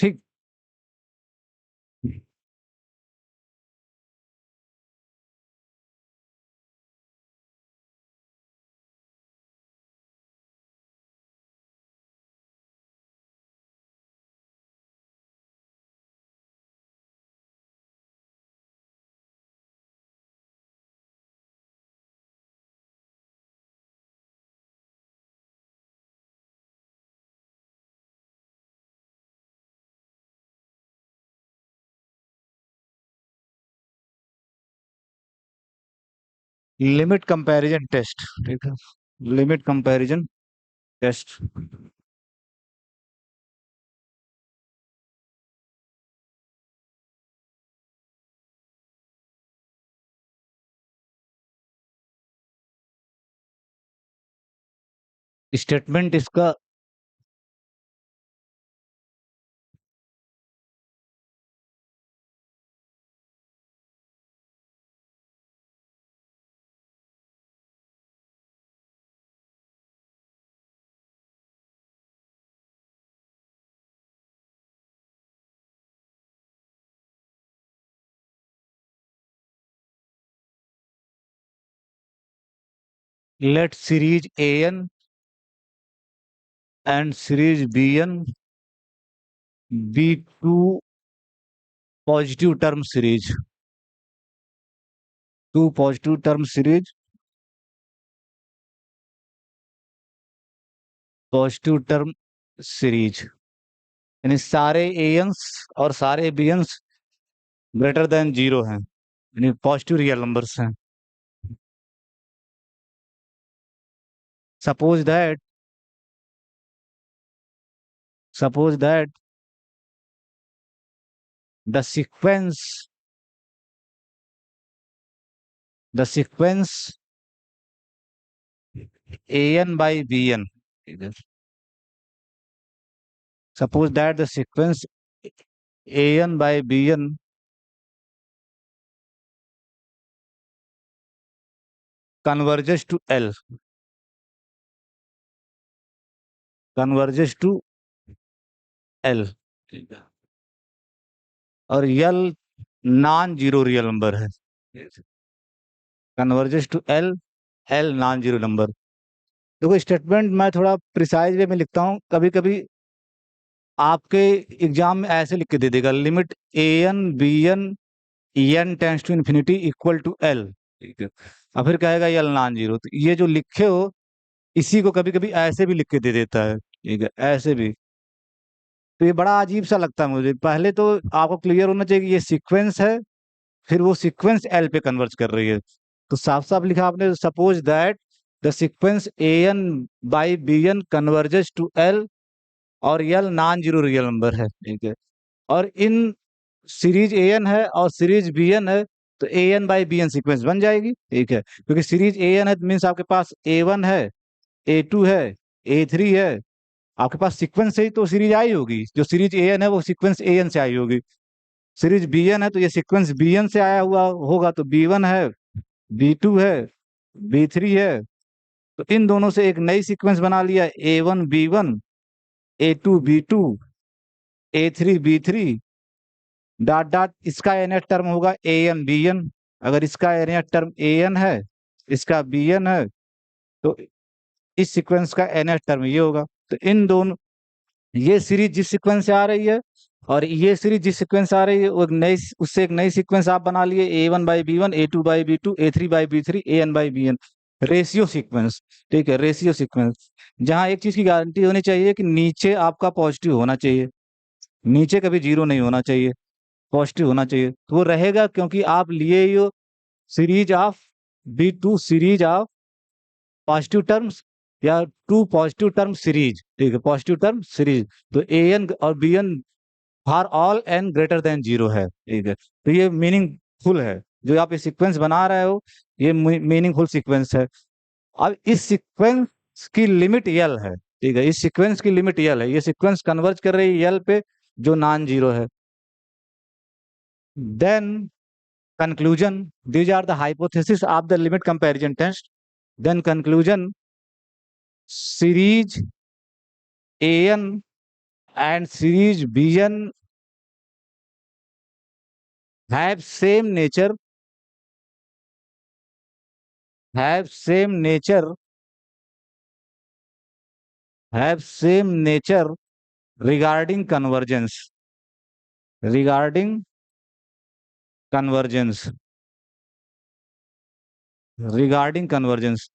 ठीक। Limit comparison test. ठीक है। Limit comparison test. स्टेटमेंट इसका let series a n and series b n be two positive term series. Two positive term series. Positive term series यानी सारे एएन्स और सारे बीएन्स greater than zero हैं, यानी पॉजिटिव रियल नंबर्स हैं। Suppose that suppose that the sequence the sequence a n by b n. Suppose that the sequence a n by b n converges to L, converges to L, और L non zero real number है। Converges to L, L non zero number. देखो statement मैं थोड़ा precise वे में लिखता हूँ, कभी कभी आपके एग्जाम में ऐसे लिख के दे देगा limit a n b n n tends to infinity equal to l. ठीक है। और फिर कहेगा एल नॉन जीरो। तो ये जो लिखे हो इसी को कभी कभी ऐसे भी लिख के दे देता है। ठीक है, ऐसे भी। तो ये बड़ा अजीब सा लगता है मुझे। पहले तो आपको क्लियर होना चाहिए कि ये सीक्वेंस है, फिर वो सीक्वेंस एल पे कन्वर्ज कर रही है। तो साफ साफ लिखा आपने, suppose that the sequence a n by b n converges to L, और L non zero real number है। ठीक है। और इन सीरीज ए एन है और सीरीज बी एन है, तो a n by b n sequence बन जाएगी। ठीक है, क्योंकि सीरीज ए एन है मीन्स आपके पास ए वन है, ए टू है, ए थ्री है। आपके पास सीक्वेंस से ही तो सीरीज आई होगी। जो सीरीज ए एन है वो सीक्वेंस ए एन से आई होगी। सीरीज बी एन है तो ये सीक्वेंस बी एन से आया हुआ होगा, तो बी वन है, बी टू है, बी थ्री है। तो इन दोनों से एक नई सीक्वेंस बना लिया, a one b one, a two b two, a three b three, dot dot. इसका एन टर्म होगा ए एन बी एन। अगर इसका एन टर्म ए एन है, इसका बी एन है, तो इस सीक्वेंस का एन टर्म ये होगा। तो इन दोनों, ये सीरीज जिस सीक्वेंस से आ रही है और ये सीरीज जिस सीक्वेंस से आ रही है, वो एक नई, उससे एक नई सीक्वेंस आप बना लिए, a one by b one, a two by b two, a three by b three, a n by b n. Ratio sequence. ठीक है, रेशियो सीक्वेंस। जहां एक चीज की गारंटी होनी चाहिए कि नीचे आपका पॉजिटिव होना चाहिए, नीचे कभी जीरो नहीं होना चाहिए, पॉजिटिव होना चाहिए। तो वो रहेगा क्योंकि आप लिए ही हो series of be two series of positive terms, या टू पॉजिटिव टर्म सीरीज। ठीक है, पॉजिटिव टर्म सीरीज। तो ए एन और b n for all N greater than zero है। ठीक है, तो ये मीनिंगफुल है जो आप ये सीक्वेंस बना रहे हो, ये मीनिंगफुल सीक्वेंस है। अब इस सीक्वेंस की लिमिट यल है। ठीक है, इस सीक्वेंस की लिमिट यल है, ये सीक्वेंस कन्वर्ज कर रही है यल पे जो नॉन जीरो है। Then conclusion, these are the hypothesis of the limit comparison test. Then conclusion, series an and series Bn have same nature, have same nature, have same nature regarding convergence, regarding convergence, regarding convergence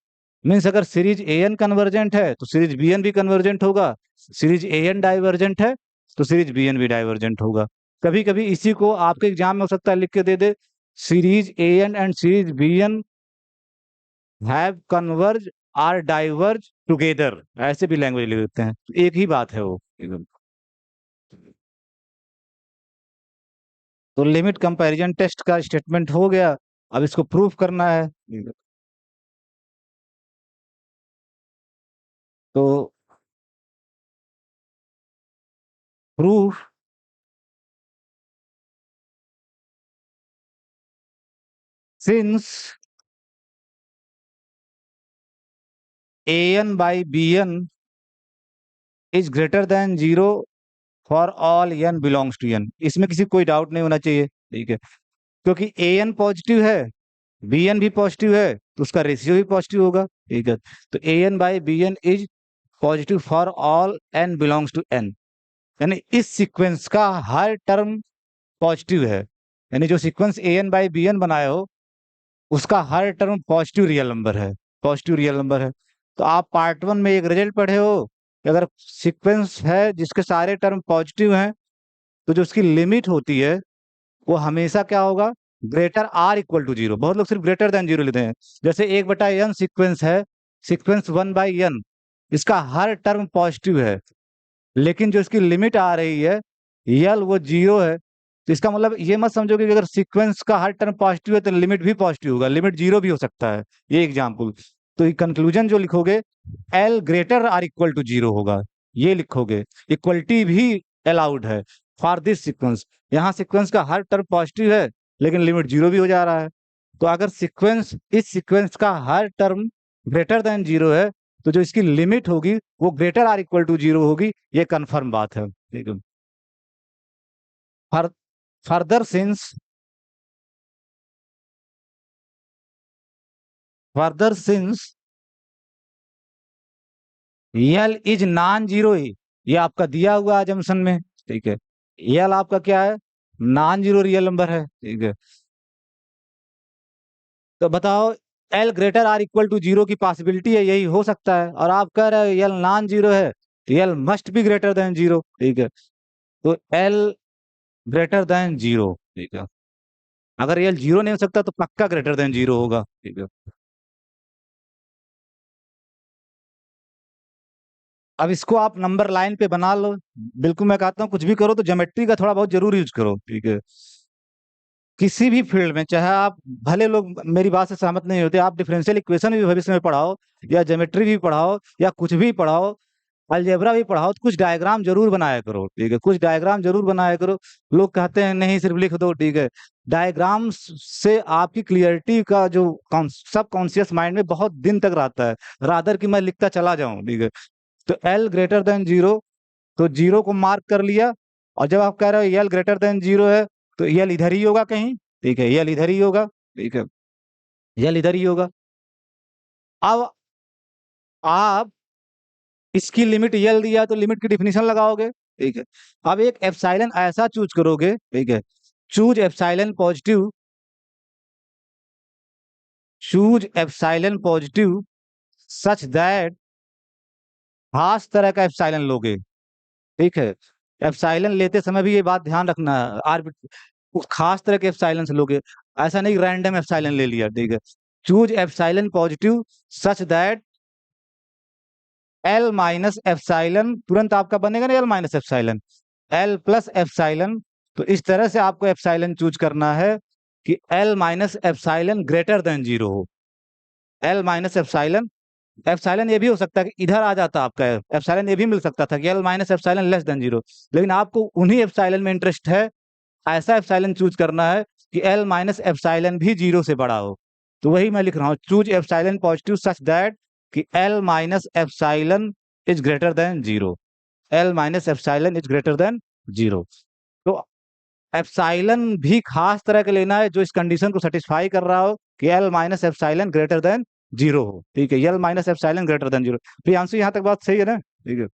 means अगर series a N convergent है तो series b N भी convergent होगा, series a N divergent है तो series b N भी divergent होगा। कभी कभी इसी को आपके एग्जाम में हो सकता है लिख के दे दे, series a n and series b n have converge or diverge together, ऐसे भी लैंग्वेज लिख देते हैं, एक ही बात है वो एकदम। तो लिमिट कंपैरिजन टेस्ट का स्टेटमेंट हो गया, अब इसको प्रूफ करना है। तो proof since a n by b n is greater than zero for all n belongs to n, इसमें किसी कोई डाउट नहीं होना चाहिए, ठीक है, क्योंकि ए एन पॉजिटिव है, बी एन भी पॉजिटिव है, तो उसका रेशियो भी पॉजिटिव होगा, ठीक है। तो a n by b n is positive for all n belongs to n, यानी इस सीक्वेंस का हर टर्म पॉजिटिव है, यानी जो sequence a n by b n बनाए हो उसका हर टर्म पॉजिटिव रियल नंबर है, पॉजिटिव रियल नंबर है। तो आप पार्ट वन में एक रिजल्ट पढ़े हो कि अगर सीक्वेंस है जिसके सारे टर्म पॉजिटिव हैं तो जो उसकी लिमिट होती है वो हमेशा क्या होगा, greater or equal to zero. बहुत लोग सिर्फ ग्रेटर देन जीरो लेते हैं, जैसे एक बटा एन सीक्वेंस है, सीक्वेंस वन बाई एन, इसका हर टर्म पॉजिटिव है, लेकिन जो इसकी लिमिट आ रही है यल वो जीरो है, तो इसका मतलब ये मत समझो कि अगर सीक्वेंस का हर टर्म पॉजिटिव है तो लिमिट भी पॉजिटिव होगा, लिमिट जीरो भी हो सकता है, ये एग्जाम्पल। तो कंक्लूजन जो लिखोगे l greater or equal to zero होगा, ये लिखोगे, इक्वलिटी भी अलाउड है फॉर दिस सीक्वेंस, यहाँ सीक्वेंस का हर टर्म पॉजिटिव है लेकिन लिमिट जीरो भी हो जा रहा है, तो अगर सीक्वेंस इस सीक्वेंस का हर टर्म ग्रेटर देन जीरो है तो जो इसकी लिमिट होगी वो greater or equal to zero होगी, ये कंफर्म बात है, ठीक है। Further since further since l is non zero, ये आपका दिया हुआ अजम्पशन में, ठीक है, यल आपका क्या है, नॉन जीरो रियल नंबर है, ठीक है। तो बताओ l greater or equal to zero की पॉसिबिलिटी है, यही हो सकता है, और आप कह रहे हो यल नॉन जीरो है तो L must be greater than zero, ठीक है। तो एल ग्रेटर देन जीरो, ठीक है, अगर यल जीरो नहीं हो सकता तो पक्का ग्रेटर देन जीरो होगा, ठीक है। अब इसको आप नंबर लाइन पे बना लो, बिल्कुल मैं कहता हूँ कुछ भी करो तो ज्योमेट्री का थोड़ा बहुत जरूर यूज करो, ठीक है। किसी भी फील्ड में चाहे आप, भले लोग मेरी बात से सहमत नहीं होते, आप डिफरेंशियल इक्वेशन भी भविष्य में पढ़ाओ या ज्योमेट्री भी पढ़ाओ या कुछ भी पढ़ाओ, अलजेब्रा भी पढ़ाओ, तो कुछ डायग्राम जरूर बनाया करो, ठीक है, कुछ डायग्राम जरूर बनाया करो। लोग कहते हैं नहीं सिर्फ लिख दो, ठीक है, डायग्राम से आपकी क्लियरिटी का जो सब कॉन्शियस माइंड में बहुत दिन तक रहता है, रादर कि मैं लिखता चला जाऊं, ठीक है। तो एल ग्रेटर देन जीरो, तो जीरो को मार्क कर लिया, और जब आप कह रहे हो यल ग्रेटर देन जीरो है तो यल इधर ही होगा कहीं, ठीक है, यल इधर ही होगा, ठीक है, यल इधर ही होगा। अब आप इसकी लिमिट यल दिया तो लिमिट की डिफिनीशन लगाओगे, ठीक है। अब एक एप्सिलॉन ऐसा चूज करोगे, ठीक है, choose epsilon positive, choose epsilon positive such that, खास तरह का एप्सिलॉन लोगे, ठीक है, एप्सिलॉन लेते समय भी ये बात ध्यान रखना है, उस खास तरह के एप्सिलॉन से लोगे, ऐसा नहीं रैंडम एप्सिलॉन ले लिया, ठीक है। Choose epsilon positive such that L minus epsilon, तुरंत आपका बनेगा ना L minus epsilon, L plus epsilon, तो इस तरह से आपको एप्सिलॉन चूज करना है कि L minus epsilon greater than zero हो, एल माइनस एप्सिलॉन, एप्सिलॉन ये भी हो सकता है कि इधर आ जाता आपका, एप्सिलॉन ये भी मिल सकता था कि L minus epsilon less than zero, लेकिन आपको उन्हीं एप्सिलॉन में इंटरेस्ट है, ऐसा एप्सिलॉन चूज करना है कि एल माइनस एप्सिलॉन भी जीरो से बड़ा हो, तो वही मैं लिख रहा हूँ, choose epsilon positive such that कि L minus epsilon is greater than zero, L minus epsilon is greater than 0। तो एप्सिलॉन भी खास तरह का लेना है जो इस कंडीशन को सेटिस्फाई कर रहा हो कि L minus epsilon greater than 0 हो। ठीक है, L minus epsilon greater than 0। Priyanshu यहाँ तक बात सही है ना? ठीक है।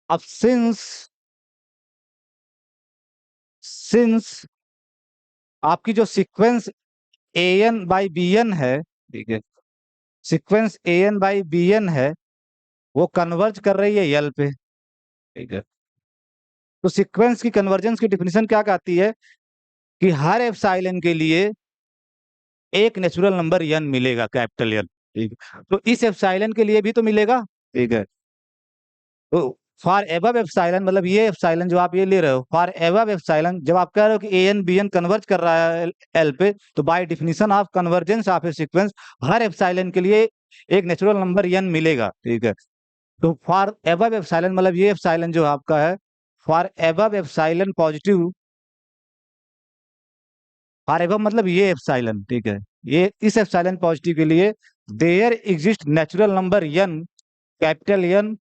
अब सिंस आपकी जो sequence a n by b n है, ठीक है, sequence a n by b n है, वो कन्वर्ज कर रही है यल पे। ठीक है, तो सीक्वेंस की कन्वर्जेंस की डिफिनीशन क्या कहती है कि हर एप्सिलॉन के लिए एक नेचुरल नंबर एन मिलेगा, कैपिटल एन। ठीक है, तो इस एप्सिलॉन के लिए भी तो मिलेगा। ठीक है, तो फॉर एबव एप्सिलॉन, मतलब ये एप्सिलॉन जो आप ये ले रहे हो, फॉर एबव एप्सिलॉन, जब आप कह रहे हो कि a n b n converge कर रहा है एल पे, तो by definition of convergence of a sequence हर एप्सिलॉन के लिए एक नेचुरल नंबर एन मिलेगा। ठीक है, तो फॉर एबव एप्सिलॉन, मतलब ये एप्सिलॉन जो आपका है, for above epsilon positive, for above मतलब ये एप्सिलॉन, ठीक है, ये इस एप्सिलॉन पॉजिटिव के लिए there exist natural number n, capital n,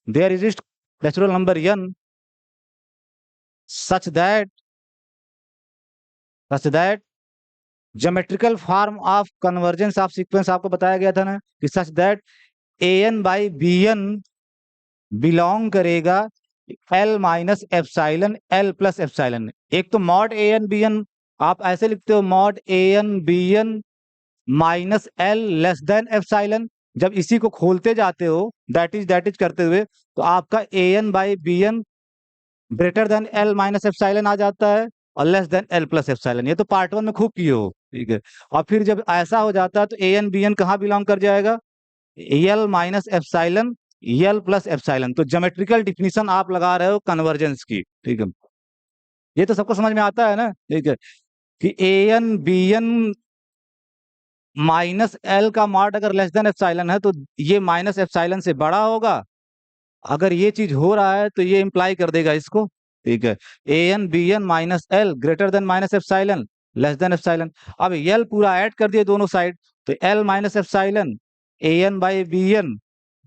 there exist natural number n such that geometrical form of convergence of sequence आपको बताया गया था ना कि such that a n by b n belong करेगा L minus epsilon L plus epsilon. एक तो mod a n b n आप ऐसे लिखते हो, mod a n b n minus L less than epsilon. जब इसी को खोलते जाते हो दैट इज करते हुए, तो आपका a n by b n greater than L minus epsilon आ जाता है और less than L plus epsilon. ये तो पार्ट वन में खूब किए हो। ठीक है, और फिर जब ऐसा हो जाता है तो ए एन बी एन कहाँ बिलोंग कर जाएगा? L minus epsilon L plus epsilon. तो ज्योमेट्रिकल डिफिनीशन आप लगा रहे हो कन्वर्जेंस की। ठीक है, ये तो सबको समझ में आता है ना? ठीक है, कि a n b n minus L का मॉड अगर लेस देन एप्सिलॉन है तो ये माइनस एप्सिलॉन से बड़ा होगा। अगर ये चीज हो रहा है तो ये इंप्लाई कर देगा इसको। ठीक है, a n b n minus L greater than minus epsilon less than epsilon. अब एल पूरा ऐड कर दिए दोनों साइड, तो L minus epsilon a n by b n,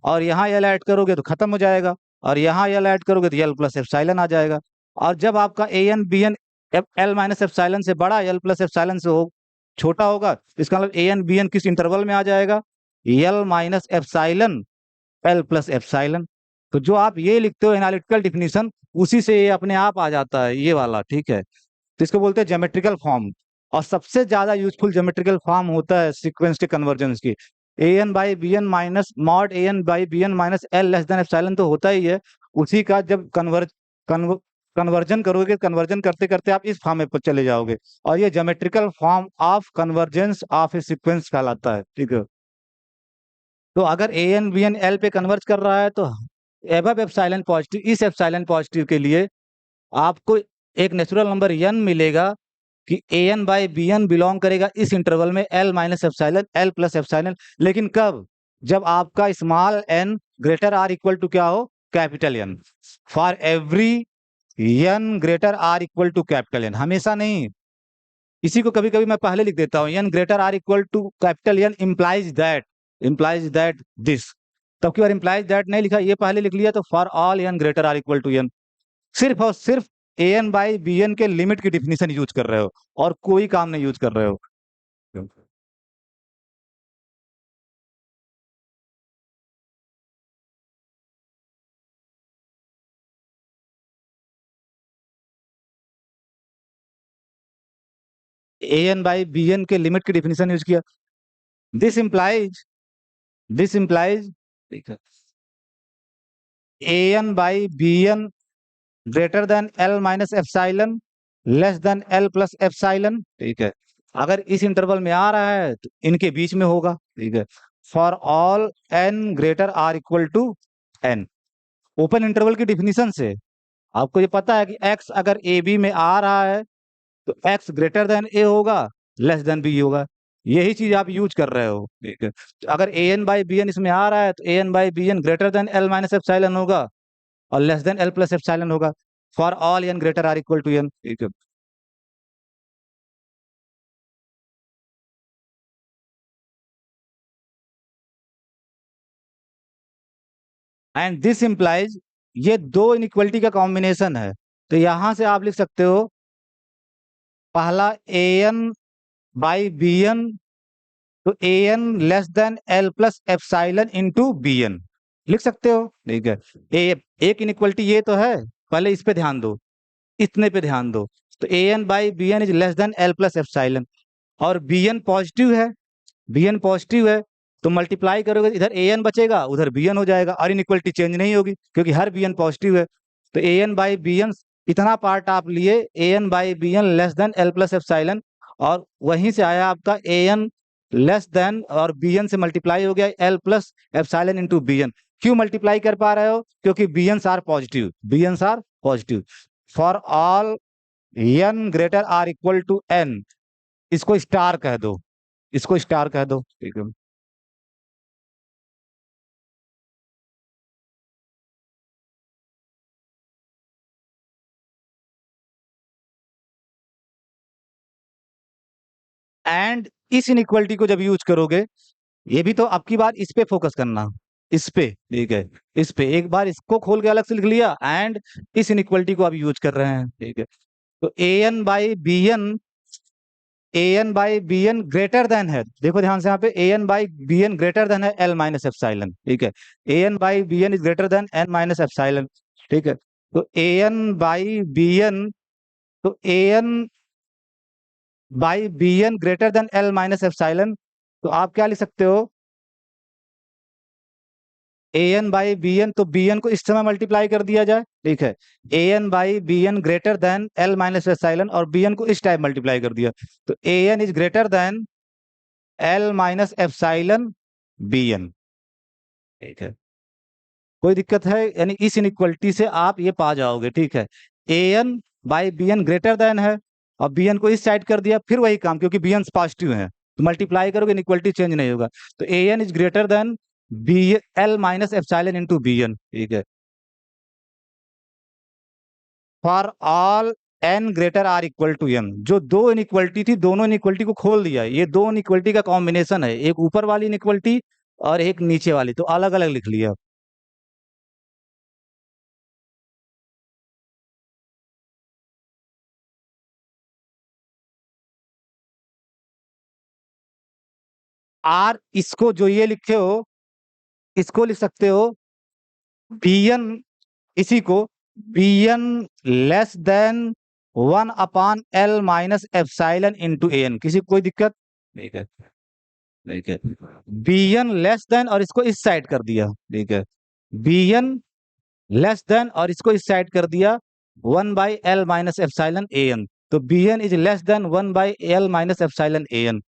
और यहाँ एल ऐड करोगे तो खत्म हो जाएगा, और यहाँ एल ऐड करोगे तो एल प्लस एप्सिलॉन आ जाएगा। और जब आपका a n b n L minus epsilon से बड़ा एल प्लस एप्सिलॉन से हो छोटा होगा, तो इसका मतलब ए एन बी एन किस इंटरवल में आ जाएगा? L minus epsilon L plus epsilon. तो जो आप ये लिखते हो एनालिटिकल डिफिनीशन, उसी से ये अपने आप आ जाता है ये वाला। ठीक है, तो इसको बोलते हैं ज्योमेट्रिकल फॉर्म। और सबसे ज्यादा यूजफुल ज्योमेट्रिकल फॉर्म होता है सीक्वेंस के कन्वर्जेंस की। A n by b n minus mod a n by b n minus L less than epsilon तो होता ही है। उसी का जब कन्वर्जन करोगे, कन्वर्जन करते करते आप इस फॉर्म में चले जाओगे, और ये geometrical form of convergence of a sequence कहलाता है। ठीक है, तो अगर a n b n L पे कन्वर्ज कर रहा है तो एबव एप्सिलॉन पॉजिटिव, इस एप्सिलॉन पॉजिटिव के लिए आपको एक नेचुरल नंबर एन मिलेगा कि a n by b n belong करेगा इस इंटरवल में L minus epsilon L plus epsilon. लेकिन कब? जब आपका small n greater or equal to क्या हो? Capital N. For every n greater or equal to capital N, हमेशा नहीं। इसी को कभी कभी मैं पहले लिख देता हूं, n greater or equal to capital N implies that this. तब की बार इम्प्लाइज दैट नहीं लिखा, ये पहले लिख लिया, तो for all N greater or equal to n, सिर्फ और सिर्फ a n by b n के लिमिट की डिफिनीशन यूज कर रहे हो, और कोई काम नहीं यूज कर रहे हो। A n by b n के लिमिट की डिफिनीशन यूज किया। This implies this implies a n by b n greater than L minus epsilon less than L plus epsilon. ठीक है, अगर इस इंटरवल में आ रहा है तो इनके बीच में होगा। ठीक है, for all N greater or equal to n. Open interval की डिफिनीशन से आपको ये पता है कि x अगर ए बी में आ रहा है तो x ग्रेटर देन ए होगा, लेस देन बी होगा। यही चीज आप यूज कर रहे हो। ठीक है, तो अगर a n by b n इसमें आ रहा है तो a n by b n greater than L minus epsilon होगा और less than L plus epsilon होगा for all N greater or equal to n. ठीक है, एंड दिस इम्प्लाइज, ये दो इनइक्वलिटी का कॉम्बिनेशन है। तो यहां से आप लिख सकते हो पहला a n by b n, तो a n less than L plus epsilon into b n लिख सकते हो। ठीक है, एक इनइक्वलिटी ये तो है, पहले इस पे ध्यान दो, इतने पे ध्यान दो। तो a n by b n is less than L plus epsilon, और बी एन पॉजिटिव है, बी एन पॉजिटिव है, तो मल्टीप्लाई करोगे इधर ए एन बचेगा उधर बी एन हो जाएगा, और इनइक्वलिटी चेंज नहीं होगी क्योंकि हर बी एन पॉजिटिव है। तो a n by b n, इतना पार्ट आप लिए, a n by b n less than L plus epsilon, और वहीं से आया आपका ए एन लेस देन, और बी एन से मल्टीप्लाई हो गया L plus epsilon into b n. क्यों मल्टीप्लाई कर पा रहे हो? क्योंकि b n are positive, b n are positive. For all N greater or equal to n, इसको स्टार कह दो, इसको स्टार कह दो। ठीक है, एंड इस इनइक्वलिटी को जब यूज करोगे, ये भी तो आपकी बार इस पे फोकस करना, इस पे। ठीक है, इस पे एक बार इसको खोल के अलग से लिख लिया, एंड इस इनइक्वलिटी को आप यूज कर रहे हैं। ठीक है, तो a n by b n, a n by b n greater than है, देखो ध्यान से यहाँ पे a n by b n greater than है एल माइनस एप्साइलन। ठीक है, a n by b n is greater than n minus epsilon. ठीक है, तो a n by b n, तो a n by b n greater than L minus epsilon, तो आप क्या लिख सकते हो? A n by b n, तो बी एन को इस समय मल्टीप्लाई कर दिया जाए। ठीक है, a n by b n greater than L minus epsilon, और बी एन को इस टाइप मल्टीप्लाई कर दिया, तो a n is greater than L minus epsilon b n. ठीक है, कोई दिक्कत है? यानी इस इनइक्वलिटी से आप ये पा जाओगे। ठीक है, a n by b n greater than है, और बी एन को इस साइड कर दिया, फिर वही काम, क्योंकि बी एन पॉजिटिव है तो मल्टीप्लाई करोगे इनइक्वलिटी चेंज नहीं होगा। तो a n is greater than b L minus epsilon into b n. ठीक है, for all N greater or equal to n, जो दो इनइक्वलिटी थी दोनों इनइक्वलिटी को खोल दिया, ये दो इनइक्वलिटी का कॉम्बिनेशन है, एक ऊपर वाली इनइक्वलिटी और एक नीचे वाली, तो अलग अलग लिख लिया। आर, इसको जो ये लिखे हो, इसको लिख सकते हो बी एन, इसी को b n less than 1/L minus epsilon into a n. किसी को कोई दिक्कत? ठीक है, ठीक है, बी एन लेस देन, और इसको इस साइड कर दिया। ठीक है, बी एन लेस देन और इसको इस साइड कर दिया 1/L minus epsilon a n, तो b n is less than 1/L minus epsilon a n.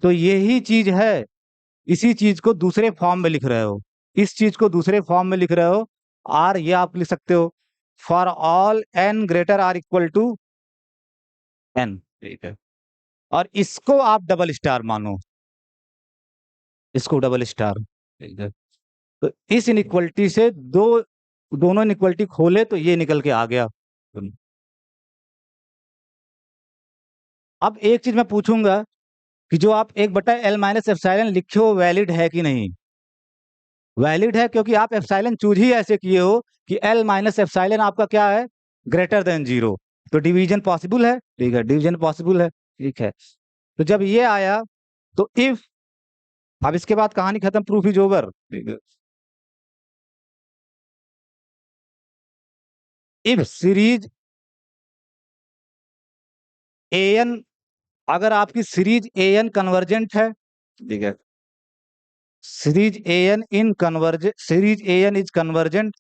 तो यही चीज है, इसी चीज को दूसरे फॉर्म में लिख रहे हो, इस चीज को दूसरे फॉर्म में लिख रहे हो। आर ये आप लिख सकते हो for all N greater or equal to n. ठीक है, और इसको आप डबल स्टार मानो, इसको डबल स्टार। ठीक है, तो इस इनइक्वलिटी से दोनों इनइक्वलिटी खोले तो ये निकल के आ गया। अब एक चीज मैं पूछूंगा कि जो आप 1/L माइनस एप्साइलन लिखे हो वैलिड है कि नहीं? वैलिड है, क्योंकि आप एप्साइलन चूज ही ऐसे किए हो कि एल माइनस एप्साइलन आपका क्या है? ग्रेटर देन जीरो, तो डिवीजन पॉसिबल है। ठीक है, डिवीजन पॉसिबल है। ठीक है, तो जब ये आया तो इफ, अब इसके बाद कहानी खत्म, प्रूफ इज ओवर। ठीक है, इफ सीरीज ए एन, अगर आपकी सीरीज ए एन कन्वर्जेंट है, ठीक है, series a n in converge, series a n is convergent,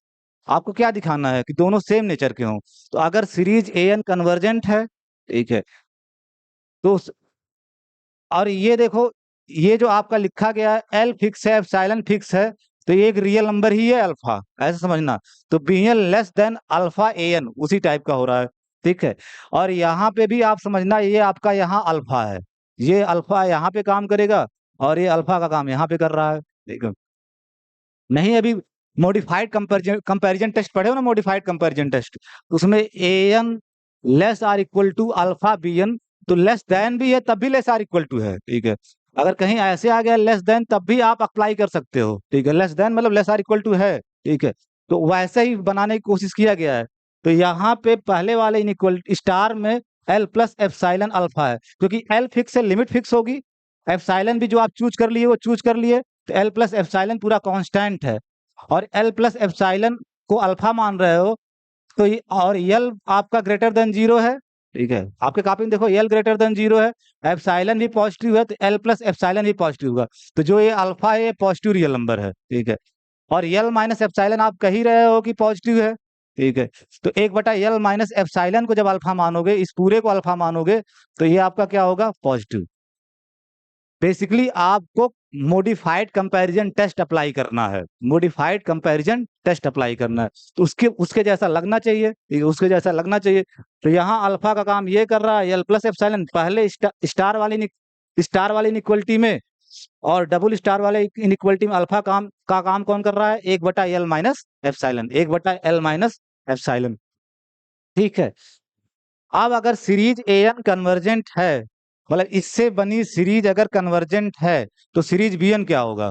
आपको क्या दिखाना है कि दोनों सेम नेचर के हों। तो अगर सीरीज ए एन कन्वर्जेंट है, ठीक है, तो और ये देखो, ये जो आपका लिखा गया है एल फिक्स है एप्सिलॉन फिक्स है, तो ये एक रियल नंबर ही है अल्फा, ऐसा समझना। तो b n less than alpha a n उसी टाइप का हो रहा है। ठीक है, और यहाँ पे भी आप समझना, ये आपका यहाँ अल्फा है, ये अल्फा यहाँ पे काम करेगा, और ये अल्फा का काम यहाँ पे कर रहा है। ठीक है, नहीं अभी मॉडिफाइड कंपैरिजन टेस्ट पढ़े हो ना, मॉडिफाइड कंपैरिजन टेस्ट, उसमें a n less or equal to alpha b n, तो लेस देन भी है तब भी लेस आर इक्वल टू है। ठीक है, अगर कहीं ऐसे आ गया लेस देन, तब भी आप अप्लाई कर सकते हो। ठीक है, लेस देन मतलब लेस आर इक्वल टू है। ठीक है, तो वैसा ही बनाने की कोशिश किया गया है। तो यहाँ पे पहले वाले इनइक्वल स्टार में एल प्लस एप्सिलॉन अल्फा है, क्योंकि एल फिक्स है, लिमिट फिक्स होगी, एप्सिलॉन भी जो आप चूज कर लिए वो चूज कर लिए, तो एल प्लस एप्सिलॉन पूरा कांस्टेंट है, और एल प्लस एप्सिलॉन को अल्फा मान रहे हो, तो और यल आपका ग्रेटर देन जीरो है, ठीक है, आपके कॉपी में देखो यल ग्रेटर देन जीरो है, एप्सिलॉन भी पॉजिटिव है, तो एल प्लस एप्सिलॉन भी पॉजिटिव होगा, तो जो ये अल्फा है ये पॉजिटिव रियल नंबर है, ठीक है, और यल माइनस एप्सिलॉन आप कह ही रहे हो कि पॉजिटिव है, ठीक है, तो एक बटा यल माइनस एप्सिलॉन को जब अल्फा मानोगे, इस पूरे को अल्फा मानोगे, तो ये आपका क्या होगा, पॉजिटिव। बेसिकली आपको मॉडिफाइड कंपैरिजन टेस्ट अप्लाई करना है, मॉडिफाइड कंपैरिजन टेस्ट अप्लाई करना है, तो उसके उसके जैसा लगना चाहिए, ठीक है, उसके जैसा लगना चाहिए। तो यहाँ अल्फा का काम ये कर रहा है, एल प्लस एप्सिलॉन पहले स्टार वाली इनइक्वलिटी में, और डबल स्टार वाले इनइक्वलिटी में अल्फा का काम कौन कर रहा है, एक बटा एल माइनस एप्सिलॉन, एक बटा एल माइनस एप्सिलॉन, ठीक है। अब अगर सीरीज एन कन्वर्जेंट है, मतलब इससे बनी सीरीज अगर कन्वर्जेंट है, तो सीरीज बीएन क्या होगा,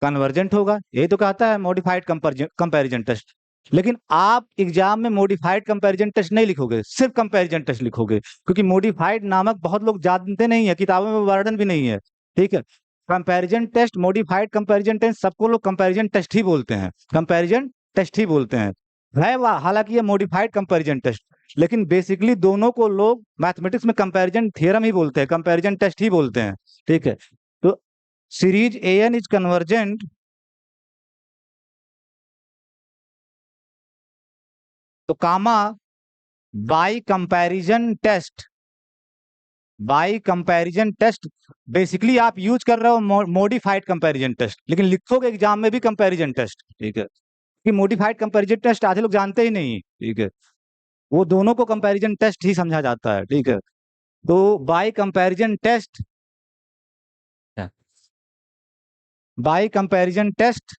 कन्वर्जेंट होगा, यही तो कहता है मॉडिफाइड कंपैरिजन टेस्ट। लेकिन आप एग्जाम में मॉडिफाइड कंपैरिजन टेस्ट नहीं लिखोगे, सिर्फ कंपैरिजन टेस्ट लिखोगे, क्योंकि मॉडिफाइड नामक बहुत लोग जानते नहीं है, किताबों में वर्णन भी नहीं है, ठीक है। Comparison test, modified comparison test, सबको लोग कंपैरिजन टेस्ट ही बोलते हैं, कंपैरिजन टेस्ट ही बोलते हैं, है वह हालांकि ये मॉडिफाइड कंपैरिजन टेस्ट, लेकिन बेसिकली दोनों को लोग मैथमेटिक्स में कंपैरिजन थ्योरम ही बोलते हैं, कंपैरिजन टेस्ट ही बोलते हैं, ठीक है। तो सीरीज एन इज कन्वर्जेंट, तो comma by comparison test, by comparison test, basically आप यूज कर रहे हो मॉडिफाइड कंपैरिजन टेस्ट, लेकिन लिखोगे एग्जाम में भी कंपैरिजन टेस्ट, ठीक है, कि मॉडिफाइड कंपैरिजन टेस्ट आधे लोग जानते ही नहीं, ठीक है, वो दोनों को कंपैरिजन टेस्ट ही समझा जाता है, ठीक है। तो by comparison test, by comparison test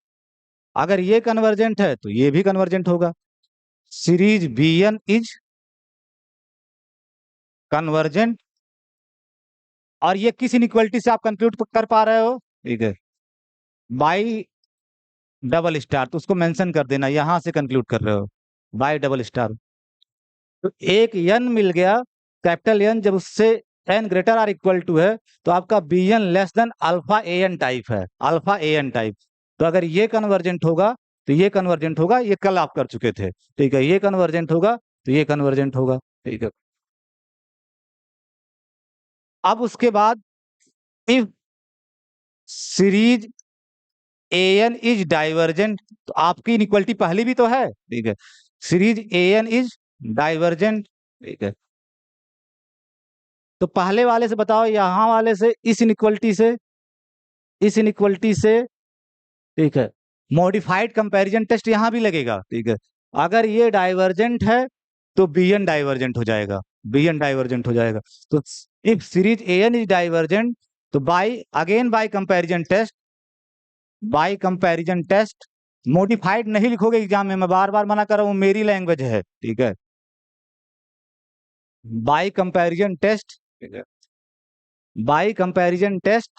अगर ये कन्वर्जेंट है तो ये भी कन्वर्जेंट होगा, सीरीज बीएन इज कन्वर्जेंट, और ये किस इनइक्वालिटी से आप कंप्यूट कर पा रहे हो, ठीक है, बाई डबल स्टार, तो उसको मेंशन कर देना, यहां से कंक्लूड कर रहे हो बाई डबल स्टार, तो एक एन मिल गया, कैपिटल एन, जब उससे n greater or equal to है, तो आपका b n less than alpha a n type है, अल्फा ए एन टाइप, तो अगर ये कन्वर्जेंट होगा तो ये कन्वर्जेंट होगा, ये कल आप कर चुके थे, ठीक है, ये कन्वर्जेंट होगा तो ये कन्वर्जेंट होगा, ठीक है। अब उसके बाद if series a n is divergent, तो आपकी इनइक्वालिटी पहली भी तो है, ठीक है, series a n is divergent, ठीक है, तो पहले वाले से बताओ, यहां वाले से, इस इनइक्वालिटी से, इस इनइक्वालिटी से, ठीक है, मॉडिफाइड कंपैरिजन टेस्ट यहां भी लगेगा, ठीक है, अगर ये डाइवर्जेंट है तो बी एन डाइवर्जेंट हो जाएगा, बी एन डाइवर्जेंट हो जाएगा, तो if series a n is divergent, तो by again by comparison test, by comparison test, modified नहीं लिखोगे एग्जाम में, मैं बार बार मना कर रहा हूं, मेरी लैंग्वेज है, ठीक है, बाई कंपैरिजन टेस्ट, ठीक है, बाई कंपैरिजन टेस्ट,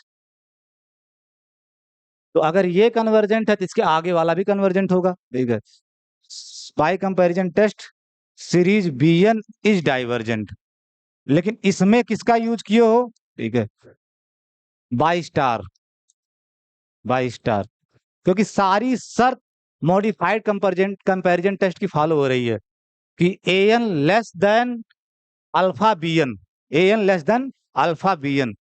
तो अगर ये कन्वर्जेंट है तो इसके आगे वाला भी कन्वर्जेंट होगा, ठीक है, by comparison test series b n is divergent, लेकिन इसमें किसका यूज किए हो, ठीक है, बाई स्टार, बाई स्टार, क्योंकि सारी शर्त मॉडिफाइड कंपैरिजन कंपैरिजन टेस्ट की फॉलो हो रही है, कि a n less than alpha b n, a n less than alpha b n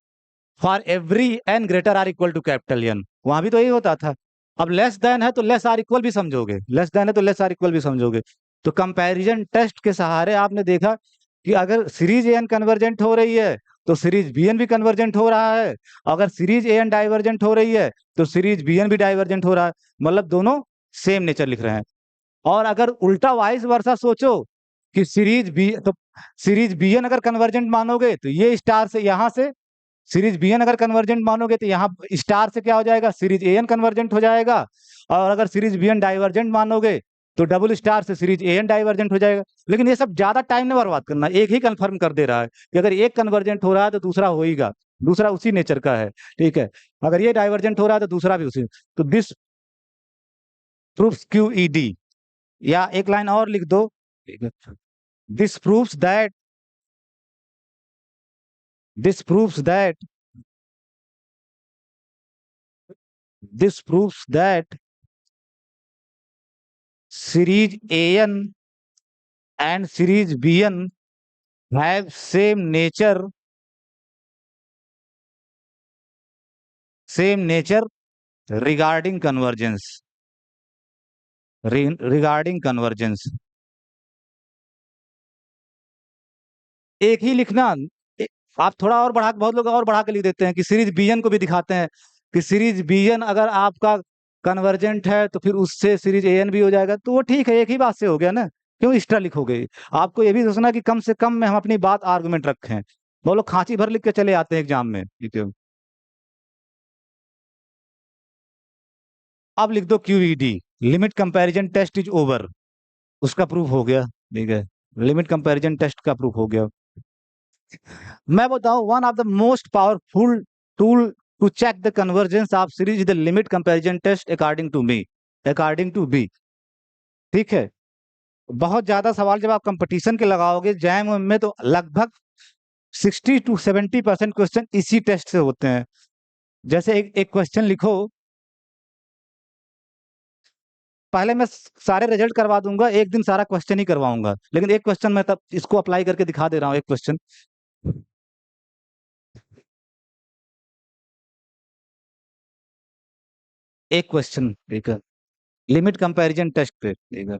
for every n greater or equal to capital n, वहां भी तो यही होता था। अब लेस देन है तो लेस आर इक्वल भी समझोगे, लेस देन है तो लेस आर इक्वल भी समझोगे, तो कंपैरिजन टेस्ट के सहारे आपने देखा कि अगर सीरीज एन कन्वर्जेंट हो रही है तो सीरीज बीएन भी कन्वर्जेंट हो रहा है, अगर सीरीज एन डाइवर्जेंट हो रही है तो सीरीज बीएन भी डाइवर्जेंट हो रहा है, मतलब दोनों सेम नेचर लिख रहे हैं। और अगर उल्टा वाइस वर्सा सोचो कि सीरीज बी, तो सीरीज बीएन अगर कन्वर्जेंट मानोगे तो ये स्टार से यहां से, सीरीज बीएन अगर कन्वर्जेंट मानोगे तो यहाँ स्टार से क्या हो जाएगा, सीरीज एएन कन्वर्जेंट हो जाएगा, और अगर सीरीज बीएन डाइवर्जेंट मानोगे तो डबल स्टार से सीरीज एएन डाइवर्जेंट हो जाएगा। लेकिन ये सब ज्यादा टाइम नहीं बर्बाद करना, एक ही कंफर्म कर दे रहा है कि अगर एक कन्वर्जेंट हो रहा है तो दूसरा होगा, दूसरा उसी नेचर का है, ठीक है, अगर ये डाइवर्जेंट हो रहा है तो दूसरा भी उसी, तो दिस प्रूफ्स QED, या एक लाइन और लिख दो, this proofs that, this proofs that, this proofs that series AN and series BN have same nature regarding convergence, regarding convergence। एक ही लिखना, ए- आप थोड़ा और बढ़ा, बहुत लोग और बढ़ा के लिख देते हैं कि सीरीज BN को भी दिखाते हैं कि सीरीज BN अगर आपका कन्वर्जेंट है तो फिर उससे सीरीज AN भी हो जाएगा, तो वो ठीक है, एक ही बात से हो गया ना, क्यों एक्स्ट्रा लिखोगे? आपको ये भी सोचना कि कम से कम में हम अपनी बात आर्गुमेंट रखें। वो लोग खांची भर लिख के चले आते हैं एग्जाम में, ठीक है। अब लिख दो QED, limit comparison test is over, उसका प्रूफ हो गया, ठीक है, लिमिट कंपैरिजन टेस्ट का प्रूफ हो गया। मैं बताऊं, one of the most powerful tool to check the convergence of series is the limit comparison test according to me, according to b, ठीक है। बहुत ज्यादा सवाल जब आप कंपटीशन के लगाओगे जैम में, तो लगभग 60 to 70% क्वेश्चन इसी टेस्ट से होते हैं। जैसे एक एक क्वेश्चन लिखो, पहले मैं सारे रिजल्ट करवा दूंगा, एक दिन सारा क्वेश्चन ही करवाऊंगा, लेकिन एक क्वेश्चन मैं तब इसको अप्लाई करके दिखा दे रहा हूँ, एक क्वेश्चन, एक क्वेश्चन, ठीक है, लिमिट कंपैरिजन टेस्ट पे, ठीक है।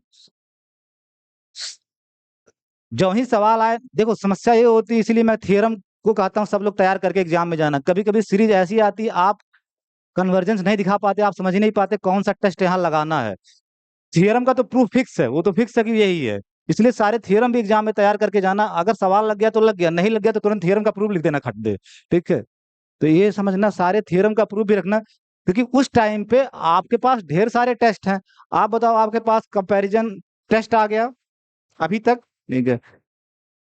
जो ही सवाल आए, देखो समस्या ये होती है, इसीलिए मैं थियरम को कहता हूँ सब लोग तैयार करके एग्जाम में जाना। कभी कभी सीरीज ऐसी आती है, आप कन्वर्जेंस नहीं दिखा पाते, आप समझ ही नहीं पाते कौन सा टेस्ट यहाँ लगाना है। थियरम का तो प्रूफ फिक्स है, वो तो फिक्स है कि यही है, इसलिए सारे थियरम भी एग्जाम में तैयार करके जाना। अगर सवाल लग गया तो लग गया, नहीं लग गया तो तुरंत थियरम का प्रूफ लिख देना खट दे, ठीक है। तो ये समझना, सारे थियरम का प्रूफ भी रखना, क्योंकि उस टाइम पे आपके पास ढेर सारे टेस्ट हैं। आप बताओ, आपके पास कंपैरिजन टेस्ट आ गया अभी तक, ठीक है,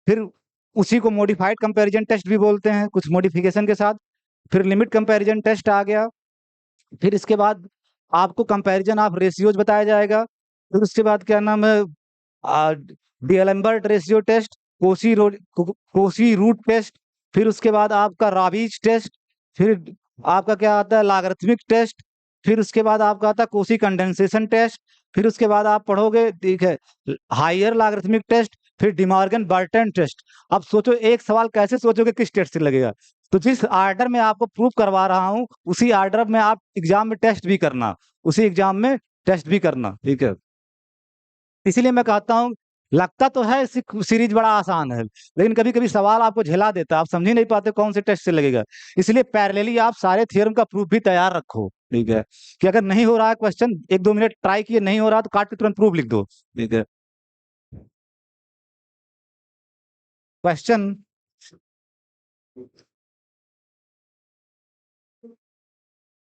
फिर उसी को मॉडिफाइड कंपैरिजन टेस्ट भी बोलते हैं कुछ मॉडिफिकेशन के साथ, फिर लिमिट कंपैरिजन टेस्ट आ गया, फिर इसके बाद आपको कंपैरिजन ऑफ रेशियोज बताया जाएगा, फिर उसके बाद क्या नाम है, D'Alembert ratio test, Cauchy root test, फिर उसके बाद आपका राबीज टेस्ट, फिर आपका क्या आता है, लॉगरिथमिक टेस्ट, फिर उसके बाद आपका आता है कोसी कंडेंसेशन टेस्ट, फिर उसके बाद आप पढ़ोगे, ठीक है, हायर लॉगरिथमिक टेस्ट, फिर डिमॉर्गन बर्टन टेस्ट। अब सोचो, एक सवाल कैसे सोचोगे किस टेस्ट से लगेगा? तो जिस आर्डर में आपको प्रूव करवा रहा हूं, उसी आर्डर में आप एग्जाम में टेस्ट भी करना, उसी एग्जाम में टेस्ट भी करना, ठीक है। इसीलिए मैं कहता हूँ, लगता तो है सीरीज बड़ा आसान है, लेकिन कभी कभी सवाल आपको झेला देता है, आप समझ ही नहीं पाते कौन से टेस्ट से लगेगा। इसलिए पैरेलली आप सारे थ्योरम का प्रूफ भी तैयार रखो, ठीक है, कि अगर नहीं हो रहा है क्वेश्चन, एक दो मिनट ट्राई किए, नहीं हो रहा तो काट के तुरंत प्रूफ लिख दो, ठीक है। क्वेश्चन,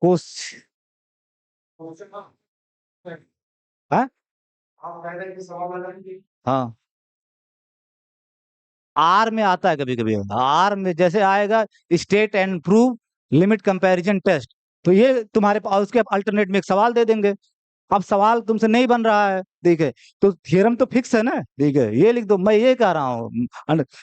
क्वेश्चन, हाँ, हाँ, आर में आता है कभी कभी, आर में जैसे आएगा state and prove limit comparison test, तो ये तुम्हारे पास उसके अल्टरनेट में एक सवाल दे देंगे। अब सवाल तुमसे नहीं बन रहा है, ठीक है, तो थियरम तो फिक्स है ना, ठीक है, ये लिख दो, मैं ये कह रहा हूँ।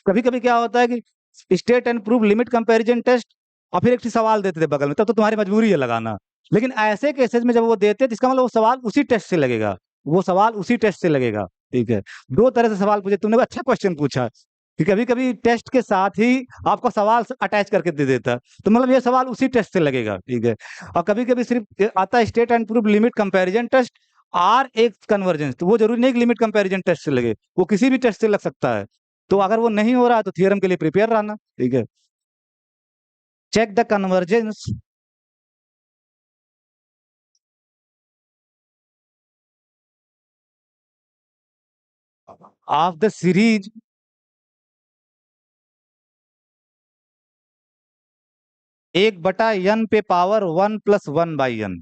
कभी कभी क्या होता है कि state and prove limit comparison test, और फिर एक ही सवाल देते थे बगल में, तब तो तुम्हारी मजबूरी है लगाना। लेकिन ऐसे केसेस में जब वो देते हैं, तो इसका मतलब वो सवाल उसी टेस्ट से लगेगा, वो सवाल उसी टेस्ट से लगेगा, ठीक है। दो तरह से सवाल पूछे तुमने, अच्छा क्वेश्चन पूछा कि कभी कभी टेस्ट के साथ ही आपको सवाल अटैच करके दे देता है, तो मतलब ये सवाल उसी टेस्ट से लगेगा, ठीक है। और कभी कभी सिर्फ आता है state and proof limit comparison test or एक कन्वर्जेंस, तो वो जरूरी नहीं कि लिमिट कंपैरिजन टेस्ट से लगे, वो किसी भी टेस्ट से लग सकता है। तो अगर वो नहीं हो रहा है तो थियरम के लिए प्रिपेयर रहना, ठीक है। Check the convergence of the series, एक बटा एन पे पावर 1+1/n।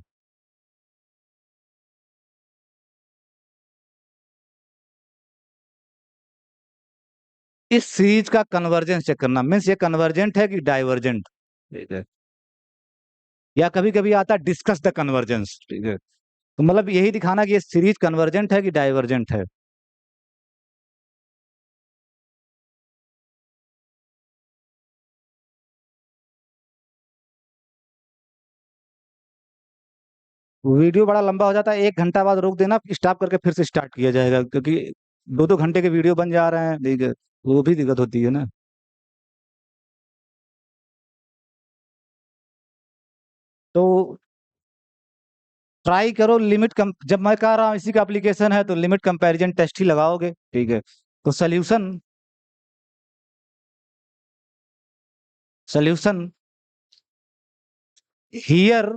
इस सीरीज का कन्वर्जेंस चेक करना, मीन्स ये कन्वर्जेंट है कि डाइवर्जेंट, ठीक है। या कभी कभी आता है डिस्कस द कन्वर्जेंस, ठीक है। तो मतलब यही दिखाना कि ये सीरीज कन्वर्जेंट है कि डाइवर्जेंट है। वीडियो बड़ा लंबा हो जाता है, 1 घंटा बाद रोक देना, स्टॉप करके फिर से स्टार्ट किया जाएगा, क्योंकि 2-2 घंटे के वीडियो बन जा रहे हैं, ठीक है, वो भी दिक्कत होती है ना। तो ट्राई करो लिमिट कम, जब मैं कह रहा हूँ इसी का एप्लीकेशन है तो लिमिट कंपैरिजन टेस्ट ही लगाओगे, ठीक है। तो solution, solution here